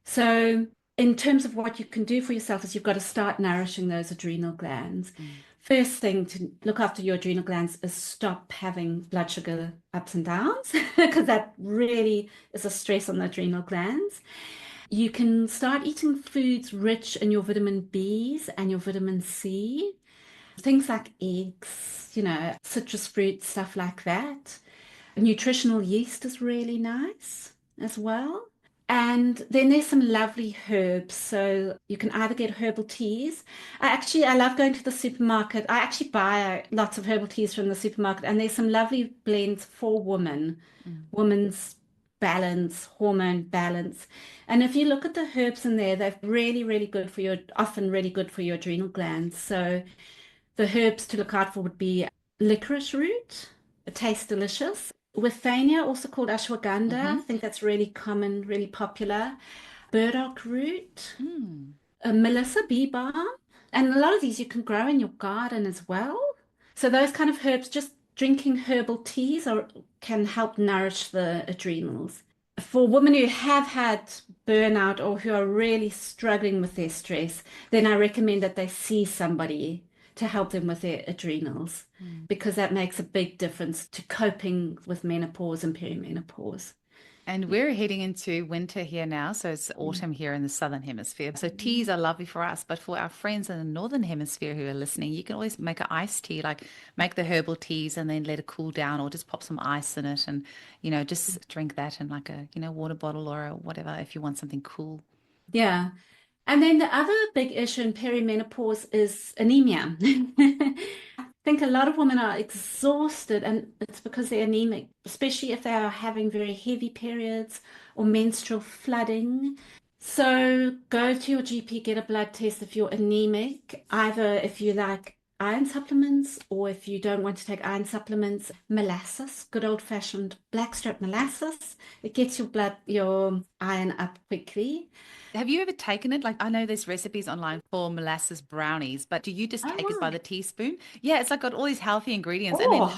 Speaker 2: So, in terms of what you can do for yourself, is you've got to start nourishing those adrenal glands.
Speaker 1: Mm.
Speaker 2: First thing to look after your adrenal glands is stop having blood sugar ups and downs because that really is a stress on the adrenal glands. You can start eating foods rich in your vitamin Bs and your vitamin C, things like eggs, citrus fruit, stuff like that. Nutritional yeast is really nice as well. And then there's some lovely herbs. So you can either get herbal teas. I love going to the supermarket. I actually buy lots of herbal teas from the supermarket, and there's some lovely blends for women,
Speaker 1: Mm.
Speaker 2: women's balance, hormone balance. And if you look at the herbs in there, they're really, really good for often really good for your adrenal glands. So the herbs to look out for would be licorice root. It tastes delicious. Withania, also called ashwagandha. I
Speaker 1: Mm-hmm.
Speaker 2: think that's really common, really popular. Burdock root,
Speaker 1: Mm.
Speaker 2: Melissa bee balm. And a lot of these you can grow in your garden as well. So those kind of herbs, just drinking herbal teas can help nourish the adrenals. For women who have had burnout or who are really struggling with their stress, then I recommend that they see somebody to help them with their adrenals
Speaker 1: Mm.
Speaker 2: because that makes a big difference to coping with menopause and perimenopause.
Speaker 1: And we're heading into winter here now, so it's
Speaker 2: Mm.
Speaker 1: autumn here in the southern hemisphere. So teas are lovely for us, but for our friends in the northern hemisphere who are listening, you can always make an iced tea, like make the herbal teas and then let it cool down, or just pop some ice in it, and just drink that in like a water bottle or a whatever if you want something cool.
Speaker 2: Yeah. And then the other big issue in perimenopause is anemia. I think a lot of women are exhausted, and it's because they're anemic, especially if they are having very heavy periods or menstrual flooding. So go to your GP, get a blood test if you're anemic, either if you like iron supplements or if you don't want to take iron supplements, molasses, good old-fashioned blackstrap molasses. It gets your iron up quickly.
Speaker 1: Have you ever taken it? Like, I know there's recipes online for molasses brownies, but do you just take it by
Speaker 2: Oh,
Speaker 1: the teaspoon? Yeah, it's like got all these healthy ingredients and then
Speaker 2: oh,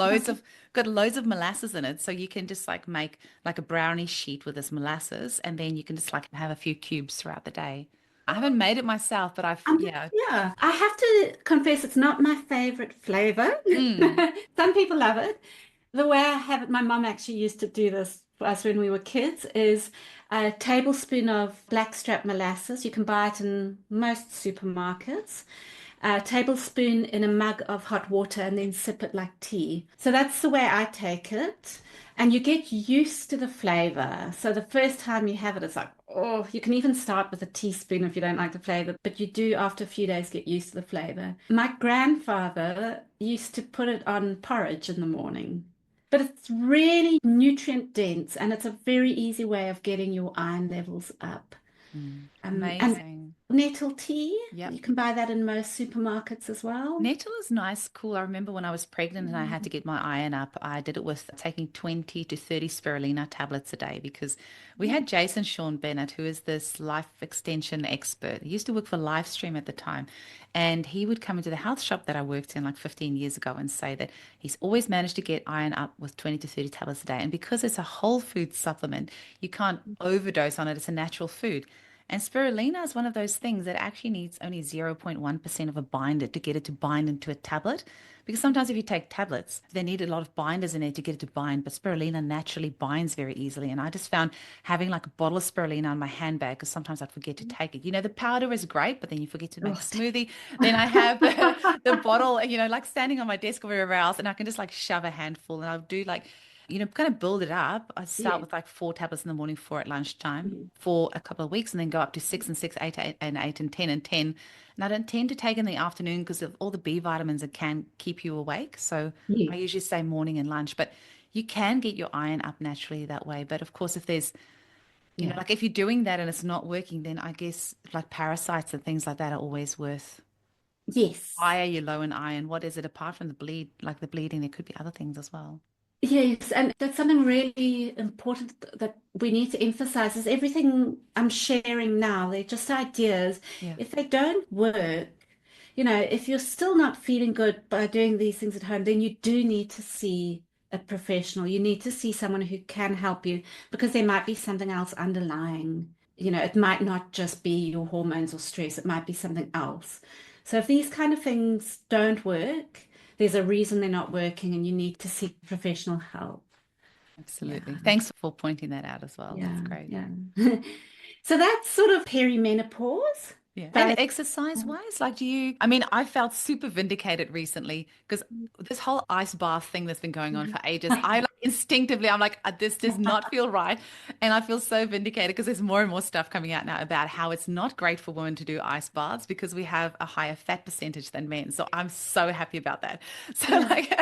Speaker 1: loads of molasses in it. So you can just like make like a brownie sheet with this molasses and then you can just like have a few cubes throughout the day. I haven't made it myself, but yeah.
Speaker 2: yeah. I have to confess, it's not my favorite flavor.
Speaker 1: Mm,
Speaker 2: Some people love it. The way I have it, my mom actually used to do this for us when we were kids, is a tablespoon of blackstrap molasses. You can buy it in most supermarkets. A tablespoon in a mug of hot water and then sip it like tea. So that's the way I take it. And you get used to the flavor. So the first time you have it, it's like, oh, you can even start with a teaspoon if you don't like the flavor, but you do after a few days get used to the flavor. My grandfather used to put it on porridge in the morning. But it's really nutrient dense and it's a very easy way of getting your iron levels up. And
Speaker 1: amazing.
Speaker 2: nettle tea,
Speaker 1: Yep.
Speaker 2: you can buy that in most supermarkets as well.
Speaker 1: Nettle is nice, cool. I remember when I was pregnant and I had
Speaker 2: Mm.
Speaker 1: to get my iron up, I did it with taking 20 to 30 spirulina tablets a day because we had Jason Sean Bennett, who is this life extension expert. He used to work for Livestream at the time. And he would come into the health shop that I worked in like 15 years ago and say that he's always managed to get iron up with 20 to 30 tablets a day. And because it's a whole food supplement, you can't overdose on it. It's a natural food. And spirulina is one of those things that actually needs only 0.1% of a binder to get it to bind into a tablet. Because sometimes if you take tablets, they need a lot of binders in there to get it to bind, but spirulina naturally binds very easily. And I just found having like a bottle of spirulina on my handbag, because sometimes I'd forget to take it. The powder is great, but then you forget to make a
Speaker 2: Oh,
Speaker 1: smoothie. Then I have the bottle, like standing on my desk or wherever else, and I can just like shove a handful and I'll do like kind of build it up. I start
Speaker 2: yeah.
Speaker 1: with like 4 tablets in the morning, 4 at lunchtime
Speaker 2: Mm.
Speaker 1: for a couple of weeks, and then go up to 6 and 6, 8, 8 and 8 and 10 and 10. And I don't tend to take in the afternoon because of all the B vitamins that can keep you awake. So I
Speaker 2: Yes.
Speaker 1: usually say morning and lunch, but you can get your iron up naturally that way. But of course, if there's,
Speaker 2: Yeah.
Speaker 1: like if you're doing that and it's not working, then I guess like parasites and things like that are always worth.
Speaker 2: Yes.
Speaker 1: Why are you low in iron? What is it apart from the bleed, like the bleeding? There could be other things as well.
Speaker 2: Yes, and that's something really important that we need to emphasize is everything I'm sharing now, they're just ideas.
Speaker 1: Yeah.
Speaker 2: If they don't work, if you're still not feeling good by doing these things at home, then you do need to see a professional. You need to see someone who can help you because there might be something else underlying. It might not just be your hormones or stress, it might be something else. So if these kind of things don't work, there's a reason they're not working and you need to seek professional help. Yeah,
Speaker 1: Absolutely. Thanks for pointing that out as well. That's
Speaker 2: yeah,
Speaker 1: great.
Speaker 2: yeah. So that's sort of perimenopause,
Speaker 1: Yeah. And
Speaker 2: but
Speaker 1: exercise wise, like, I mean, I felt super vindicated recently because this whole ice bath thing that's been going on for ages, I like instinctively, I'm like, this does not feel right. And I feel so vindicated because there's more and more stuff coming out now about how it's not great for women to do ice baths because we have a higher fat percentage than men. So I'm so happy about that. So,
Speaker 2: yeah.
Speaker 1: like,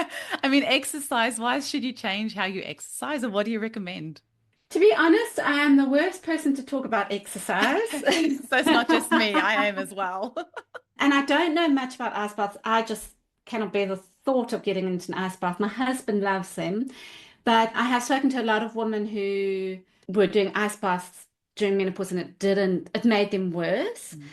Speaker 1: I mean, exercise wise, should you change how you exercise or what do you recommend?
Speaker 2: To be honest, I am the worst person to talk about exercise.
Speaker 1: So it's not just me, I am as well.
Speaker 2: And I don't know much about ice baths. I just cannot bear the thought of getting into an ice bath. My husband loves them, but I have spoken to a lot of women who were doing ice baths during menopause and it made them worse.
Speaker 1: Mm.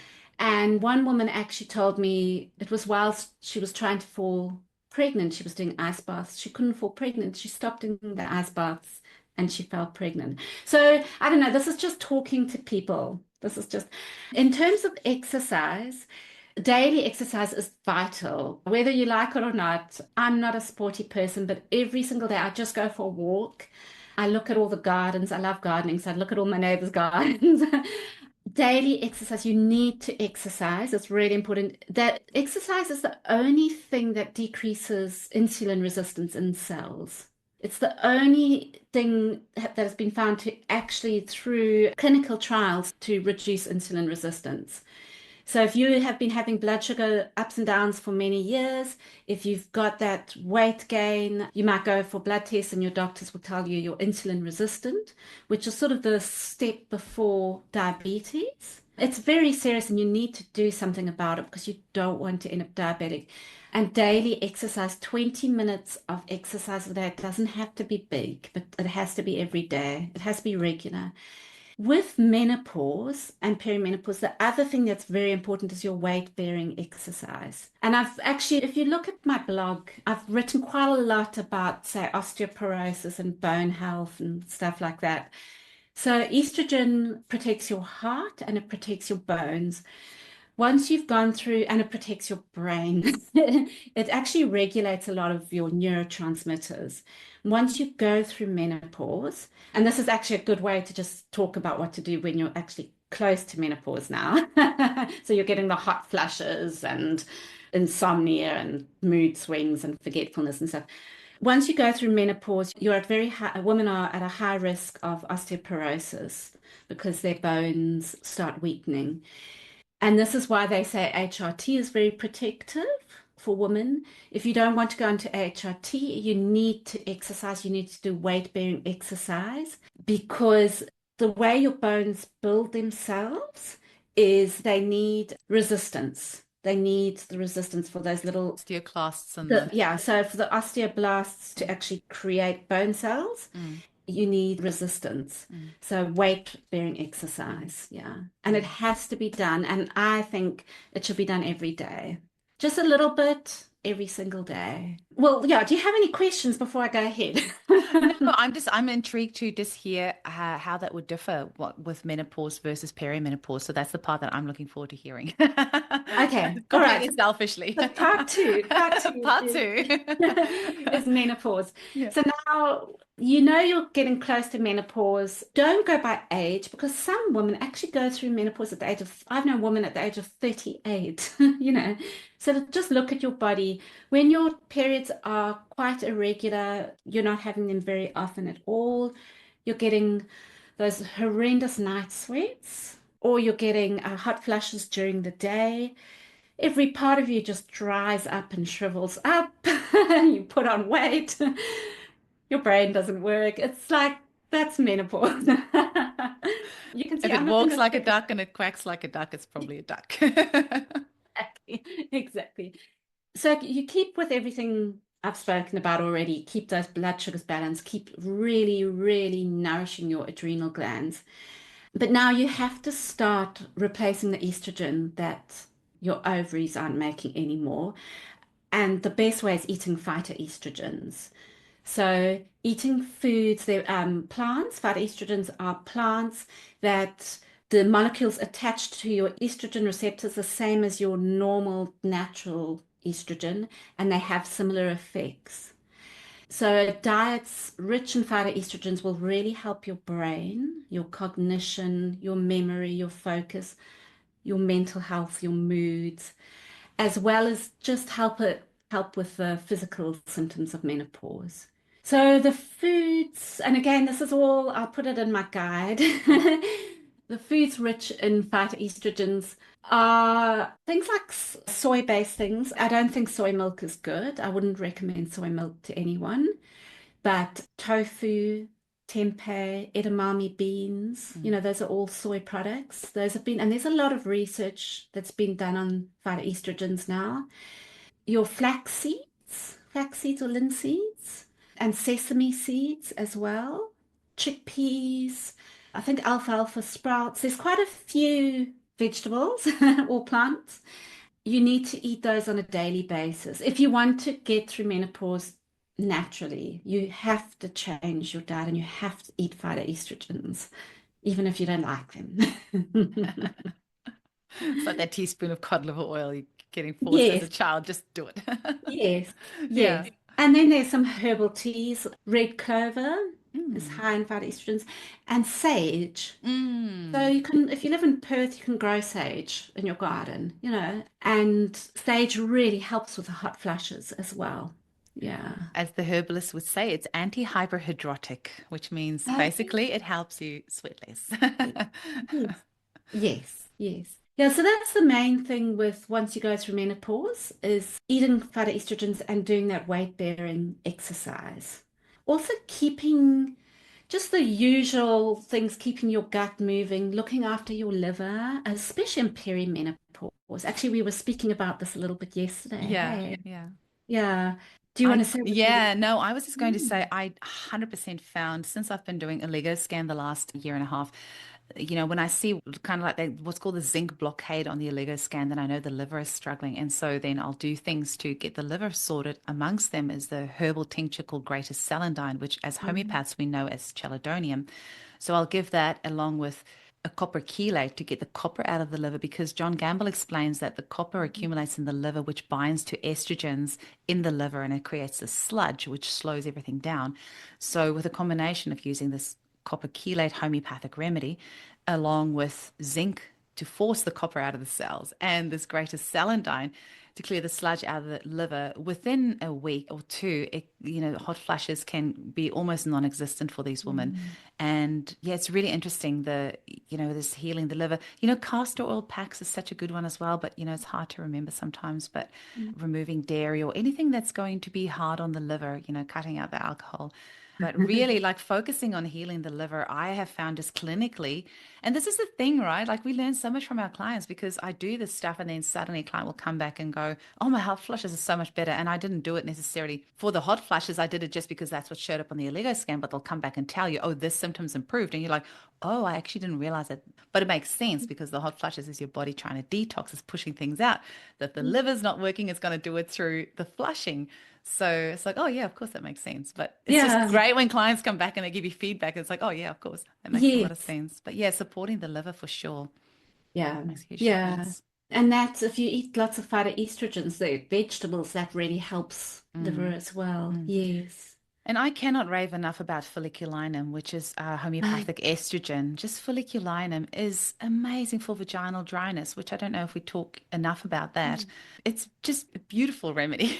Speaker 2: And one woman actually told me it was whilst she was trying to fall pregnant, she was doing ice baths. She couldn't fall pregnant. She stopped doing the ice baths and she fell pregnant. So I don't know. This is just talking to people. This is just in terms of exercise. Daily exercise is vital, whether you like it or not. I'm not a sporty person, but every single day I just go for a walk. I look at all the gardens. I love gardening, so I look at all my neighbors' gardens. Daily exercise, you need to exercise. It's really important. That exercise is the only thing that decreases insulin resistance in cells. It's the only thing that has been found to actually, through clinical trials, to reduce insulin resistance. So if you have been having blood sugar ups and downs for many years, if you've got that weight gain, you might go for blood tests and your doctors will tell you you're insulin resistant, which is sort of the step before diabetes. It's very serious and you need to do something about it because you don't want to end up diabetic. And daily exercise, 20 minutes of exercise a day. It doesn't have to be big, but it has to be every day. It has to be regular. With menopause and perimenopause, the other thing that's very important is your weight-bearing exercise. And I've actually, if you look at my blog, I've written quite a lot about, say, osteoporosis and bone health and stuff like that. So estrogen protects your heart and it protects your bones. Once you've gone through, and it protects your brain, it actually regulates a lot of your neurotransmitters. Once you go through menopause, and this is actually a good way to just talk about what to do when you're actually close to menopause now. So you're getting the hot flushes and insomnia and mood swings and forgetfulness and stuff. Once you go through menopause, you're at very high, women are at a high risk of osteoporosis because their bones start weakening. And this is why they say HRT is very protective for women. If you don't want to go into HRT, you need to exercise, you need to do weight-bearing exercise because the way your bones build themselves is they need resistance. They need the resistance for those little,
Speaker 1: Osteoclasts and the
Speaker 2: yeah, so for the osteoblasts to actually create bone cells,
Speaker 1: mm,
Speaker 2: you need resistance.
Speaker 1: mm,
Speaker 2: So weight bearing exercise, yeah. And it
Speaker 1: mm.
Speaker 2: has to be done. And I think it should be done every day. Just a little bit every single day. Well, yeah, do you have any questions before I go ahead?
Speaker 1: No, I'm intrigued to just hear how that would differ with menopause versus perimenopause. So that's the part that I'm looking forward to hearing.
Speaker 2: Okay, all right.
Speaker 1: Completely selfishly.
Speaker 2: So part two
Speaker 1: Part two.
Speaker 2: is menopause.
Speaker 1: Yeah.
Speaker 2: So now you know you're getting close to menopause. Don't go by age because some women actually go through menopause at the age of, I've known women at the age of 38, you know. So just look at your body. When your periods are quite irregular, you're not having them very often at all. You're getting those horrendous night sweats, or you're getting hot flushes during the day. Every part of you just dries up and shrivels up. You put on weight. Your brain doesn't work. It's like that's menopause. You can see
Speaker 1: If it
Speaker 2: I'm not
Speaker 1: walks
Speaker 2: going
Speaker 1: like a
Speaker 2: to
Speaker 1: duck and it quacks like a duck, it's probably a duck.
Speaker 2: exactly. So you keep with everything I've spoken about already. Keep those blood sugars balanced. Keep really, really nourishing your adrenal glands. But now you have to start replacing the estrogen that your ovaries aren't making anymore. And the best way is eating phytoestrogens. So eating foods, plants, phytoestrogens are plants that the molecules attached to your estrogen receptors the same as your normal natural estrogen, and they have similar effects. So diets rich in phytoestrogens will really help your brain, your cognition, your memory, your focus, your mental health, your moods, as well as just help with the physical symptoms of menopause. So the foods, and again, this is all, I'll put it in my guide. The foods rich in phytoestrogens are things like soy-based things. I don't think soy milk is good. I wouldn't recommend soy milk to anyone. But tofu, tempeh, edamame beans,
Speaker 1: Mm.
Speaker 2: those are all soy products. Those have been, and there's a lot of research that's been done on phytoestrogens now. Your flax seeds or linseeds, and sesame seeds as well, chickpeas, I think alfalfa sprouts. There's quite a few vegetables or plants. You need to eat those on a daily basis. If you want to get through menopause naturally, you have to change your diet and you have to eat phytoestrogens, even if you don't like them.
Speaker 1: It's like that teaspoon of cod liver oil you're getting forced as a
Speaker 2: Yes,
Speaker 1: child. Just do it.
Speaker 2: yes,
Speaker 1: Yeah.
Speaker 2: yes. And then there's some herbal teas. Red clover is
Speaker 1: Mm.
Speaker 2: high in phytoestrogens, and sage. So
Speaker 1: Mm.
Speaker 2: you can, if you live in Perth, you can grow sage in your garden, and sage really helps with the hot flushes as well. Yeah.
Speaker 1: As the herbalist would say, it's anti-hyperhidrotic, which means
Speaker 2: Okay.
Speaker 1: basically it helps you sweat less.
Speaker 2: Yes. Yes. Yes. Yeah, so that's the main thing with once you go through menopause is eating phytoestrogens and doing that weight-bearing exercise. Also keeping just the usual things, keeping your gut moving, looking after your liver, especially in perimenopause. Actually, we were speaking about this a little bit yesterday.
Speaker 1: Yeah,
Speaker 2: Hey,
Speaker 1: yeah.
Speaker 2: yeah. Do you want to say what you
Speaker 1: Yeah, no, I was just going to say
Speaker 2: Mm,
Speaker 1: I 100% found since I've been doing a Lego scan the last year and a half, when I see kind of like what's called the zinc blockade on the Allego scan, then I know the liver is struggling. And so then I'll do things to get the liver sorted. Amongst them is the herbal tincture called greater celandine, which as
Speaker 2: mm,
Speaker 1: homeopaths we know as chelidonium. So I'll give that along with a copper chelate to get the copper out of the liver because John Gamble explains that the copper accumulates in the liver, which binds to estrogens in the liver and it creates a sludge, which slows everything down. So, with a combination of using this copper chelate homeopathic remedy, along with zinc to force the copper out of the cells and this greater celandine to clear the sludge out of the liver within a week or two hot flashes can be almost non-existent for these women.
Speaker 2: mm,
Speaker 1: And yeah, it's really interesting this healing the liver. Castor oil packs is such a good one as well, but it's hard to remember sometimes. But
Speaker 2: mm.
Speaker 1: removing dairy or anything that's going to be hard on the liver, cutting out the alcohol, but really, like focusing on healing the liver, I have found just clinically, and this is the thing, right? Like we learn so much from our clients because I do this stuff and then suddenly a client will come back and go, oh, my hot flushes are so much better. And I didn't do it necessarily for the hot flushes. I did it just because that's what showed up on the Allego scan, but they'll come back and tell you, oh, this symptom's improved. And you're like, oh, I actually didn't realize that. But it makes sense because the hot flushes is your body trying to detox, is pushing things out. That the liver's not working, it's going to do it through the flushing. So it's like, oh yeah, of course that makes sense. But it's just
Speaker 2: Yeah.
Speaker 1: great when clients come back and they give you feedback. It's like, oh yeah, of course. That makes a lot of
Speaker 2: Yes.
Speaker 1: sense. But yeah, supporting the liver for sure
Speaker 2: Yeah.
Speaker 1: makes a huge
Speaker 2: Yeah.
Speaker 1: difference.
Speaker 2: And that's if you eat lots of phytoestrogens, the vegetables, that really helps liver
Speaker 1: Mm,
Speaker 2: as well.
Speaker 1: mm.
Speaker 2: Yes.
Speaker 1: And I cannot rave enough about folliculinum, which is
Speaker 2: I,
Speaker 1: homeopathic estrogen. Just folliculinum is amazing for vaginal dryness, which I don't know if we talk enough about that. It's just a beautiful remedy.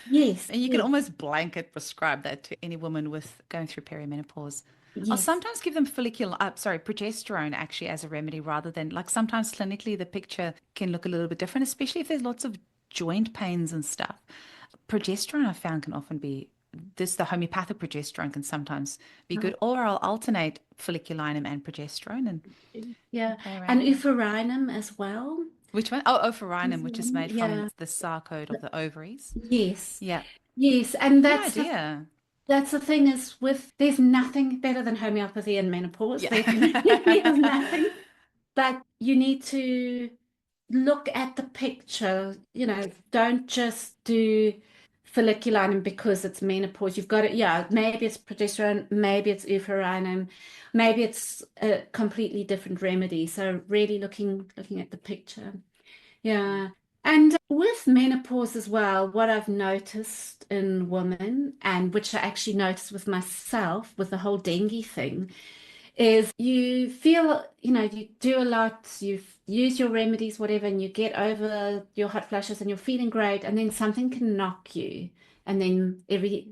Speaker 2: yes.
Speaker 1: And you can
Speaker 2: Yes.
Speaker 1: almost blanket prescribe that to any woman with going through perimenopause. I'll
Speaker 2: Yes.
Speaker 1: sometimes give them progesterone actually as a remedy rather than like sometimes clinically the picture can look a little bit different, especially if there's lots of joint pains and stuff. Progesterone I found can often be the homeopathic progesterone can sometimes be
Speaker 2: Oh,
Speaker 1: good, or I'll alternate folliculinum and progesterone and
Speaker 2: yeah.
Speaker 1: play around
Speaker 2: And
Speaker 1: with that.
Speaker 2: euphorianum as well.
Speaker 1: Which one? Oh, ophorinum, which is made from
Speaker 2: Yeah.
Speaker 1: the sarcode of the ovaries.
Speaker 2: Yes.
Speaker 1: Yeah,
Speaker 2: Yes. And
Speaker 1: good
Speaker 2: that's
Speaker 1: idea.
Speaker 2: the thing is with there's nothing better than homeopathy and menopause.
Speaker 1: Yeah.
Speaker 2: There's there's nothing. But you need to look at the picture, don't just do follicular, and because it's menopause, you've got it. Yeah, maybe it's progesterone, maybe it's euphorianum, maybe it's a completely different remedy. So really looking at the picture. Yeah. And with menopause as well, what I've noticed in women, and which I actually noticed with myself with the whole dengue thing, is you feel, you do a lot, you use your remedies, whatever, and you get over your hot flushes and you're feeling great, and then something can knock you. And then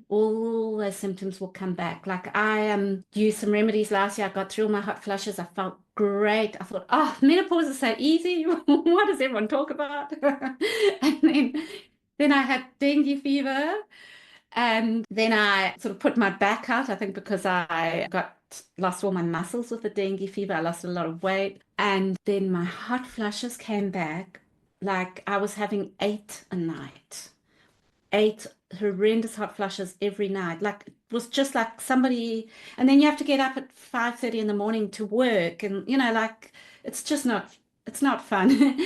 Speaker 2: all those symptoms will come back. Like I used some remedies last year. I got through all my hot flushes. I felt great. I thought, oh, menopause is so easy. What does everyone talk about? And then I had dengue fever. And then I sort of put my back out, I think because I got lost all my muscles with the dengue fever. I lost a lot of weight. And then my hot flushes came back. Like I was having 8 a night, 8 horrendous hot flushes every night. Like it was just like somebody, and then you have to get up at 5:30 in the morning to work. And like it's just not, it's not fun.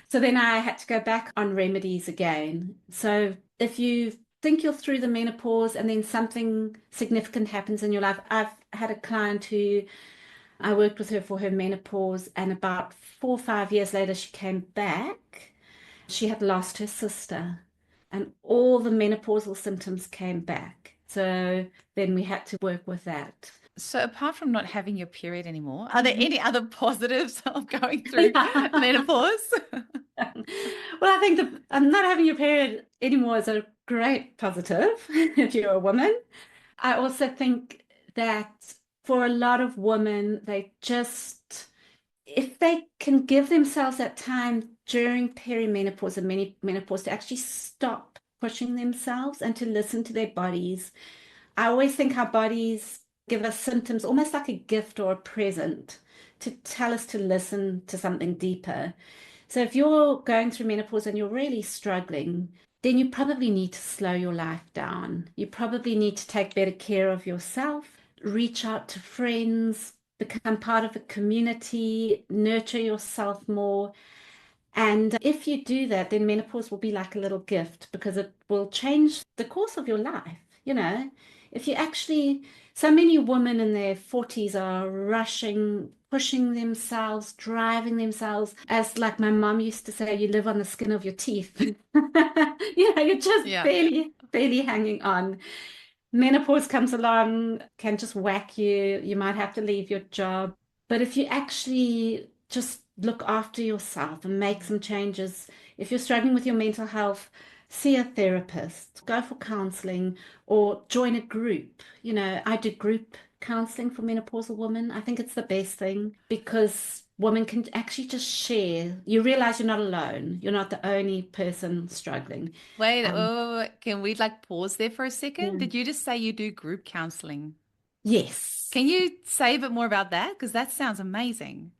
Speaker 2: So then I had to go back on remedies again. So if you think you're through the menopause and then something significant happens in your life, I've had a client who I worked with her for her menopause, and about 4 or 5 years later, she came back. She had lost her sister, and all the menopausal symptoms came back. So then we had to work with that.
Speaker 1: So apart from not having your period anymore, are there any other positives of going through
Speaker 2: Yeah.
Speaker 1: menopause?
Speaker 2: Well, I think that not having your period anymore is a great positive if you're a woman. I also think that for a lot of women, they just, if they can give themselves that time during perimenopause and menopause to actually stop pushing themselves and to listen to their bodies. I always think our bodies give us symptoms almost like a gift or a present to tell us to listen to something deeper. So if you're going through menopause and you're really struggling, then you probably need to slow your life down. You probably need to take better care of yourself, reach out to friends, become part of a community, nurture yourself more. And if you do that, then menopause will be like a little gift because it will change the course of your life. If you actually, so many women in their 40s are rushing, pushing themselves, driving themselves, as like my mom used to say, you live on the skin of your teeth. You're just
Speaker 1: Yeah.
Speaker 2: barely hanging on. Menopause comes along, can just whack you. You might have to leave your job. But if you actually just look after yourself and make some changes, if you're struggling with your mental health, see a therapist, go for counseling, or join a group. I do group counseling for menopausal women. I think it's the best thing because women can actually just share. You realize you're not alone. You're not the only person struggling.
Speaker 1: Wait,
Speaker 2: Um,
Speaker 1: can we like pause there for a second?
Speaker 2: yeah.
Speaker 1: Did you just say you do group counseling?
Speaker 2: Yes.
Speaker 1: Can you say a bit more about that? Because that sounds amazing.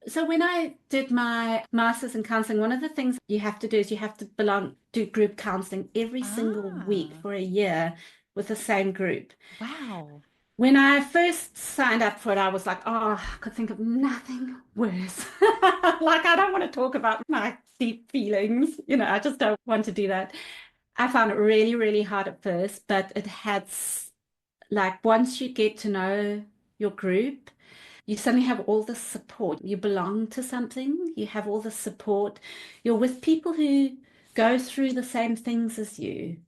Speaker 2: So when I did my master's in counseling, one of the things you have to do is you have to do group counseling every single week
Speaker 1: Ah,
Speaker 2: for a year with the same group.
Speaker 1: wow.
Speaker 2: When I first signed up for it, I was like, oh, I could think of nothing worse. Like, I don't want to talk about my deep feelings. I just don't want to do that. I found it really, really hard at first, but it has, like, once you get to know your group, you suddenly have all the support. You belong to something, you have all the support. You're with people who go through the same things as you.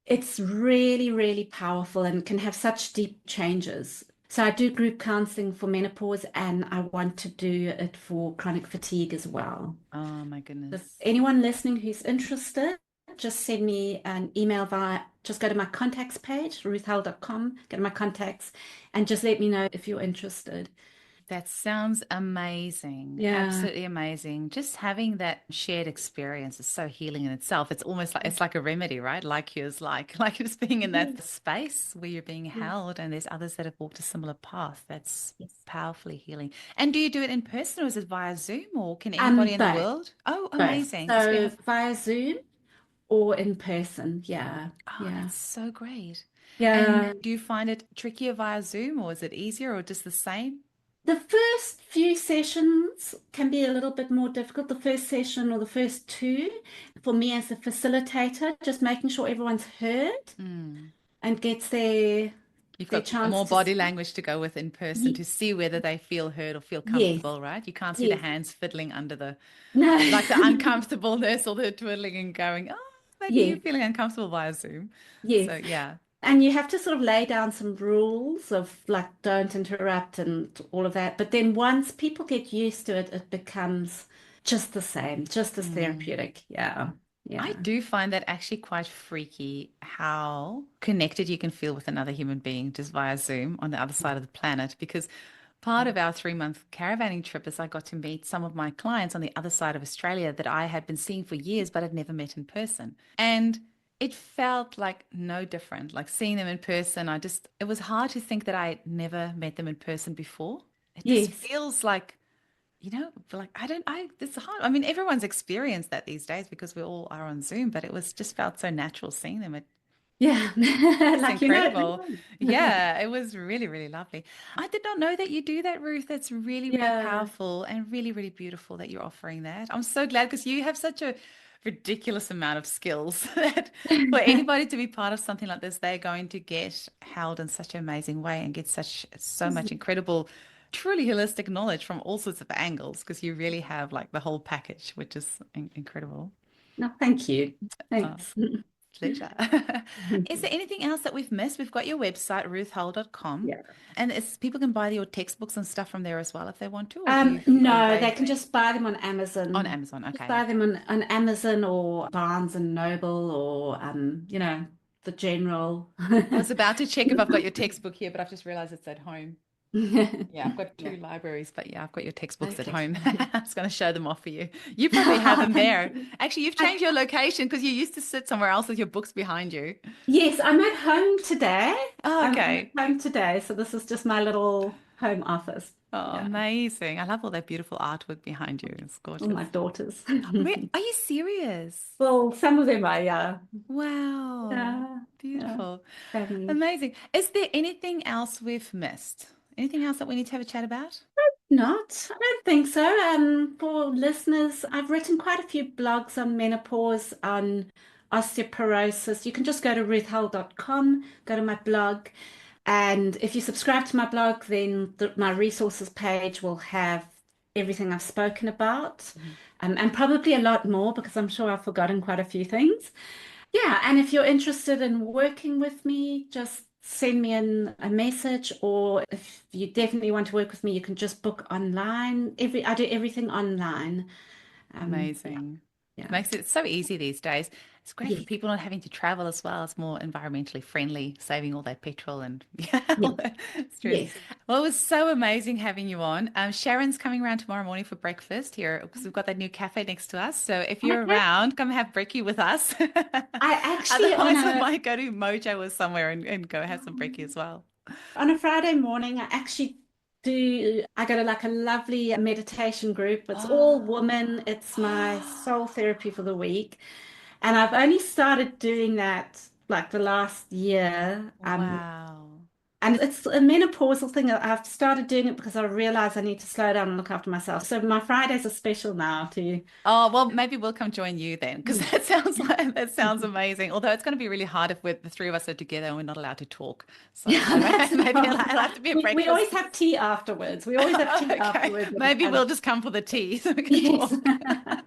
Speaker 2: It's really, really powerful and can have such deep changes. So I do group counseling for menopause and I want to do it for chronic fatigue as well.
Speaker 1: Oh my
Speaker 2: If
Speaker 1: goodness.
Speaker 2: anyone listening who's interested, just send me an email just go to my contacts page, ruthhell.com, go to my contacts, and just let me know if you're interested.
Speaker 1: That sounds amazing.
Speaker 2: Yeah.
Speaker 1: Absolutely amazing. Just having that shared experience is so healing in itself. It's almost like it's like a remedy, right? Like yours, like just being in that space where you're being
Speaker 2: Yes.
Speaker 1: held and there's others that have walked a similar path. That's
Speaker 2: Yes.
Speaker 1: powerfully healing. And do you do it in person or is it via Zoom or can anybody in the
Speaker 2: Both,
Speaker 1: world? Oh,
Speaker 2: both.
Speaker 1: amazing. Because we
Speaker 2: So
Speaker 1: have,
Speaker 2: via Zoom or in person. Yeah.
Speaker 1: oh,
Speaker 2: Yeah.
Speaker 1: that's so great. And
Speaker 2: Yeah.
Speaker 1: do you find it trickier via Zoom or is it easier or just the same?
Speaker 2: The first few sessions can be a little bit more difficult. The first session or the first two, for me as a facilitator, just making sure everyone's heard
Speaker 1: Mm.
Speaker 2: and gets
Speaker 1: You've
Speaker 2: their
Speaker 1: got
Speaker 2: chance
Speaker 1: more
Speaker 2: to
Speaker 1: body
Speaker 2: speak.
Speaker 1: language to go with in person to
Speaker 2: Ye-
Speaker 1: see whether they feel heard or feel
Speaker 2: Yes,
Speaker 1: comfortable, right? You can't see the
Speaker 2: yes.
Speaker 1: hands fiddling under
Speaker 2: No,
Speaker 1: like the uncomfortableness or the twiddling and going, oh, maybe you're
Speaker 2: yeah,
Speaker 1: feeling uncomfortable via Zoom. So
Speaker 2: yes.
Speaker 1: yeah,
Speaker 2: And you have to sort of lay down some rules of like don't interrupt and all of that. But then once people get used to it, it becomes just the same, just as
Speaker 1: mm.
Speaker 2: therapeutic. Yeah,
Speaker 1: I
Speaker 2: yeah.
Speaker 1: do find that actually quite freaky how connected you can feel with another human being just via Zoom on the other side of the planet. Because part of our 3 month caravanning trip is I got to meet some of my clients on the other side of Australia that I had been seeing for years but had never met in person. And it felt like no different. Like seeing them in person, it was hard to think that I never met them in person before. It just
Speaker 2: Yes.
Speaker 1: feels like like it's hard. I mean, everyone's experienced that these days because we all are on Zoom, but it was just felt so natural seeing them.
Speaker 2: Yeah.
Speaker 1: It's
Speaker 2: Like
Speaker 1: incredible.
Speaker 2: no.
Speaker 1: Yeah, it was really, really lovely. I did not know that you do that, Ruth. That's really, really
Speaker 2: Yeah.
Speaker 1: powerful and really, really beautiful that you're offering that. I'm so glad because you have such a ridiculous amount of skills that for anybody to be part of something like this, they're going to get held in such an amazing way and get so much incredible, truly holistic knowledge from all sorts of angles because you really have like the whole package, which is incredible.
Speaker 2: No, thank you.
Speaker 1: Uh,
Speaker 2: Thanks.
Speaker 1: Pleasure. Is there anything else that we've missed? We've got your website, ruthhull.com,
Speaker 2: Yeah.
Speaker 1: and people can buy your textbooks and stuff from there as well if they want to, or are
Speaker 2: No, they
Speaker 1: they
Speaker 2: can just buy them on
Speaker 1: on
Speaker 2: Amazon.
Speaker 1: Amazon?
Speaker 2: Just
Speaker 1: Okay.
Speaker 2: buy them on Amazon or Barnes and Noble or the general.
Speaker 1: I was about to check if I've got your textbook here, but I've just realized it's at home. Yeah, I've got
Speaker 2: Yeah.
Speaker 1: two libraries, but yeah, I've got your textbooks at
Speaker 2: Okay.
Speaker 1: home. I was going to show them off for you. You probably have them
Speaker 2: Thank
Speaker 1: there.
Speaker 2: you.
Speaker 1: Actually, you've
Speaker 2: I,
Speaker 1: changed your location because you used to sit somewhere else with your books behind you.
Speaker 2: yes, I'm at home today.
Speaker 1: Oh,
Speaker 2: I'm at
Speaker 1: okay.
Speaker 2: home today, so this is just my little home office.
Speaker 1: Oh,
Speaker 2: Yeah.
Speaker 1: amazing. I love all that beautiful artwork behind you. It's
Speaker 2: All my
Speaker 1: gorgeous.
Speaker 2: daughters.
Speaker 1: Are you serious?
Speaker 2: Well, some of them are, yeah.
Speaker 1: Wow.
Speaker 2: Yeah. Yeah.
Speaker 1: Beautiful.
Speaker 2: Family.
Speaker 1: Amazing. Is there anything else we've missed? Anything else that we need to have a chat about?
Speaker 2: Not, I don't think so. For listeners, I've written quite a few blogs on menopause, on osteoporosis. You can just go to ruthhull.com, go to my blog, and if you subscribe to my blog, then my resources page will have everything I've spoken about,
Speaker 1: Mhm.
Speaker 2: and probably a lot more because I'm sure I've forgotten quite a few things. Yeah, and if you're interested in working with me, just send me a message, or if you definitely want to work with me, you can just book online. I do everything online. Yeah,
Speaker 1: Amazing. It
Speaker 2: yeah,
Speaker 1: makes it so easy these days. It's great for
Speaker 2: yes,
Speaker 1: people not having to travel as well. It's more environmentally friendly, saving all that petrol and yeah, all
Speaker 2: yes,
Speaker 1: that stress.
Speaker 2: yes.
Speaker 1: Well, it was so amazing having you on. Sharon's coming around tomorrow morning for breakfast here because we've got that new cafe next to us. So if you're
Speaker 2: Okay.
Speaker 1: around, come have brekkie with us.
Speaker 2: I actually
Speaker 1: Otherwise, we might go to Mojo or somewhere and go have some brekkie as well.
Speaker 2: on a Friday morning, I actually do. I go to like a lovely meditation group. It's all women. It's my soul therapy for the week. And I've only started doing that like the last year.
Speaker 1: Wow.
Speaker 2: And it's a menopausal thing. I've started doing it because I realize I need to slow down and look after myself. So my Fridays are special now to
Speaker 1: Oh, well, maybe we'll come join you then, because that sounds amazing. Although it's going to be really hard if the three of us are together and we're not allowed to talk. So
Speaker 2: yeah, that's the
Speaker 1: maybe
Speaker 2: problem.
Speaker 1: it'll have to be a
Speaker 2: We always
Speaker 1: breakfast.
Speaker 2: have tea afterwards. We always have tea
Speaker 1: Okay,
Speaker 2: afterwards
Speaker 1: maybe
Speaker 2: and
Speaker 1: we'll just come for the tea so we can
Speaker 2: yes.
Speaker 1: talk.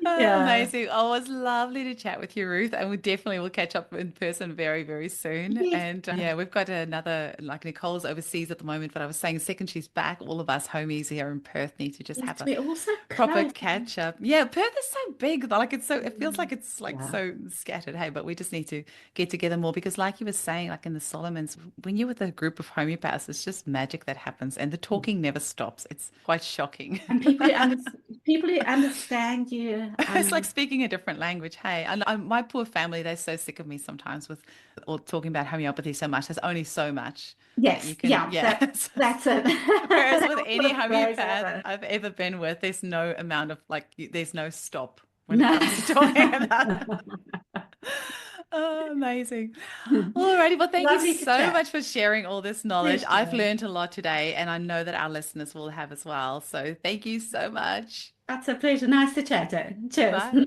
Speaker 1: Oh,
Speaker 2: Yeah.
Speaker 1: amazing. Oh, it was lovely to chat with you, Ruth. And we definitely will catch up in person very, very soon.
Speaker 2: Yes.
Speaker 1: And yeah, we've got another, like Nicole's overseas at the moment, but I was saying the second she's back, all of us homies here in Perth need to just
Speaker 2: Yes,
Speaker 1: have a
Speaker 2: we're also
Speaker 1: proper
Speaker 2: close.
Speaker 1: catch up. Yeah, Perth is so big. Like it feels like it's like
Speaker 2: Yeah.
Speaker 1: so scattered. Hey, but we just need to get together more because like you were saying, like in the Solomons, when you're with a group of homeopaths, it's just magic that happens and the talking never stops. It's quite shocking.
Speaker 2: And people who understand you,
Speaker 1: It's like speaking a different language. Hey, and my poor family, they're so sick of me sometimes with or talking about homeopathy so much. There's only so much that you
Speaker 2: yes,
Speaker 1: can,
Speaker 2: yeah,
Speaker 1: yeah.
Speaker 2: that's it.
Speaker 1: Whereas
Speaker 2: They
Speaker 1: with
Speaker 2: all sort
Speaker 1: any
Speaker 2: of glaze
Speaker 1: homeopath
Speaker 2: over.
Speaker 1: I've ever been with, there's no amount of like, there's no stop when it
Speaker 2: No.
Speaker 1: comes to talking about. Oh, amazing. Alrighty. Well, thank you
Speaker 2: Lovely to
Speaker 1: so
Speaker 2: chat.
Speaker 1: much for sharing all this knowledge. I've
Speaker 2: Pleasure.
Speaker 1: learned a lot today, and I know that our listeners will have as well. So thank you so much.
Speaker 2: That's a pleasure. Nice to chat. Cheers.
Speaker 1: Bye.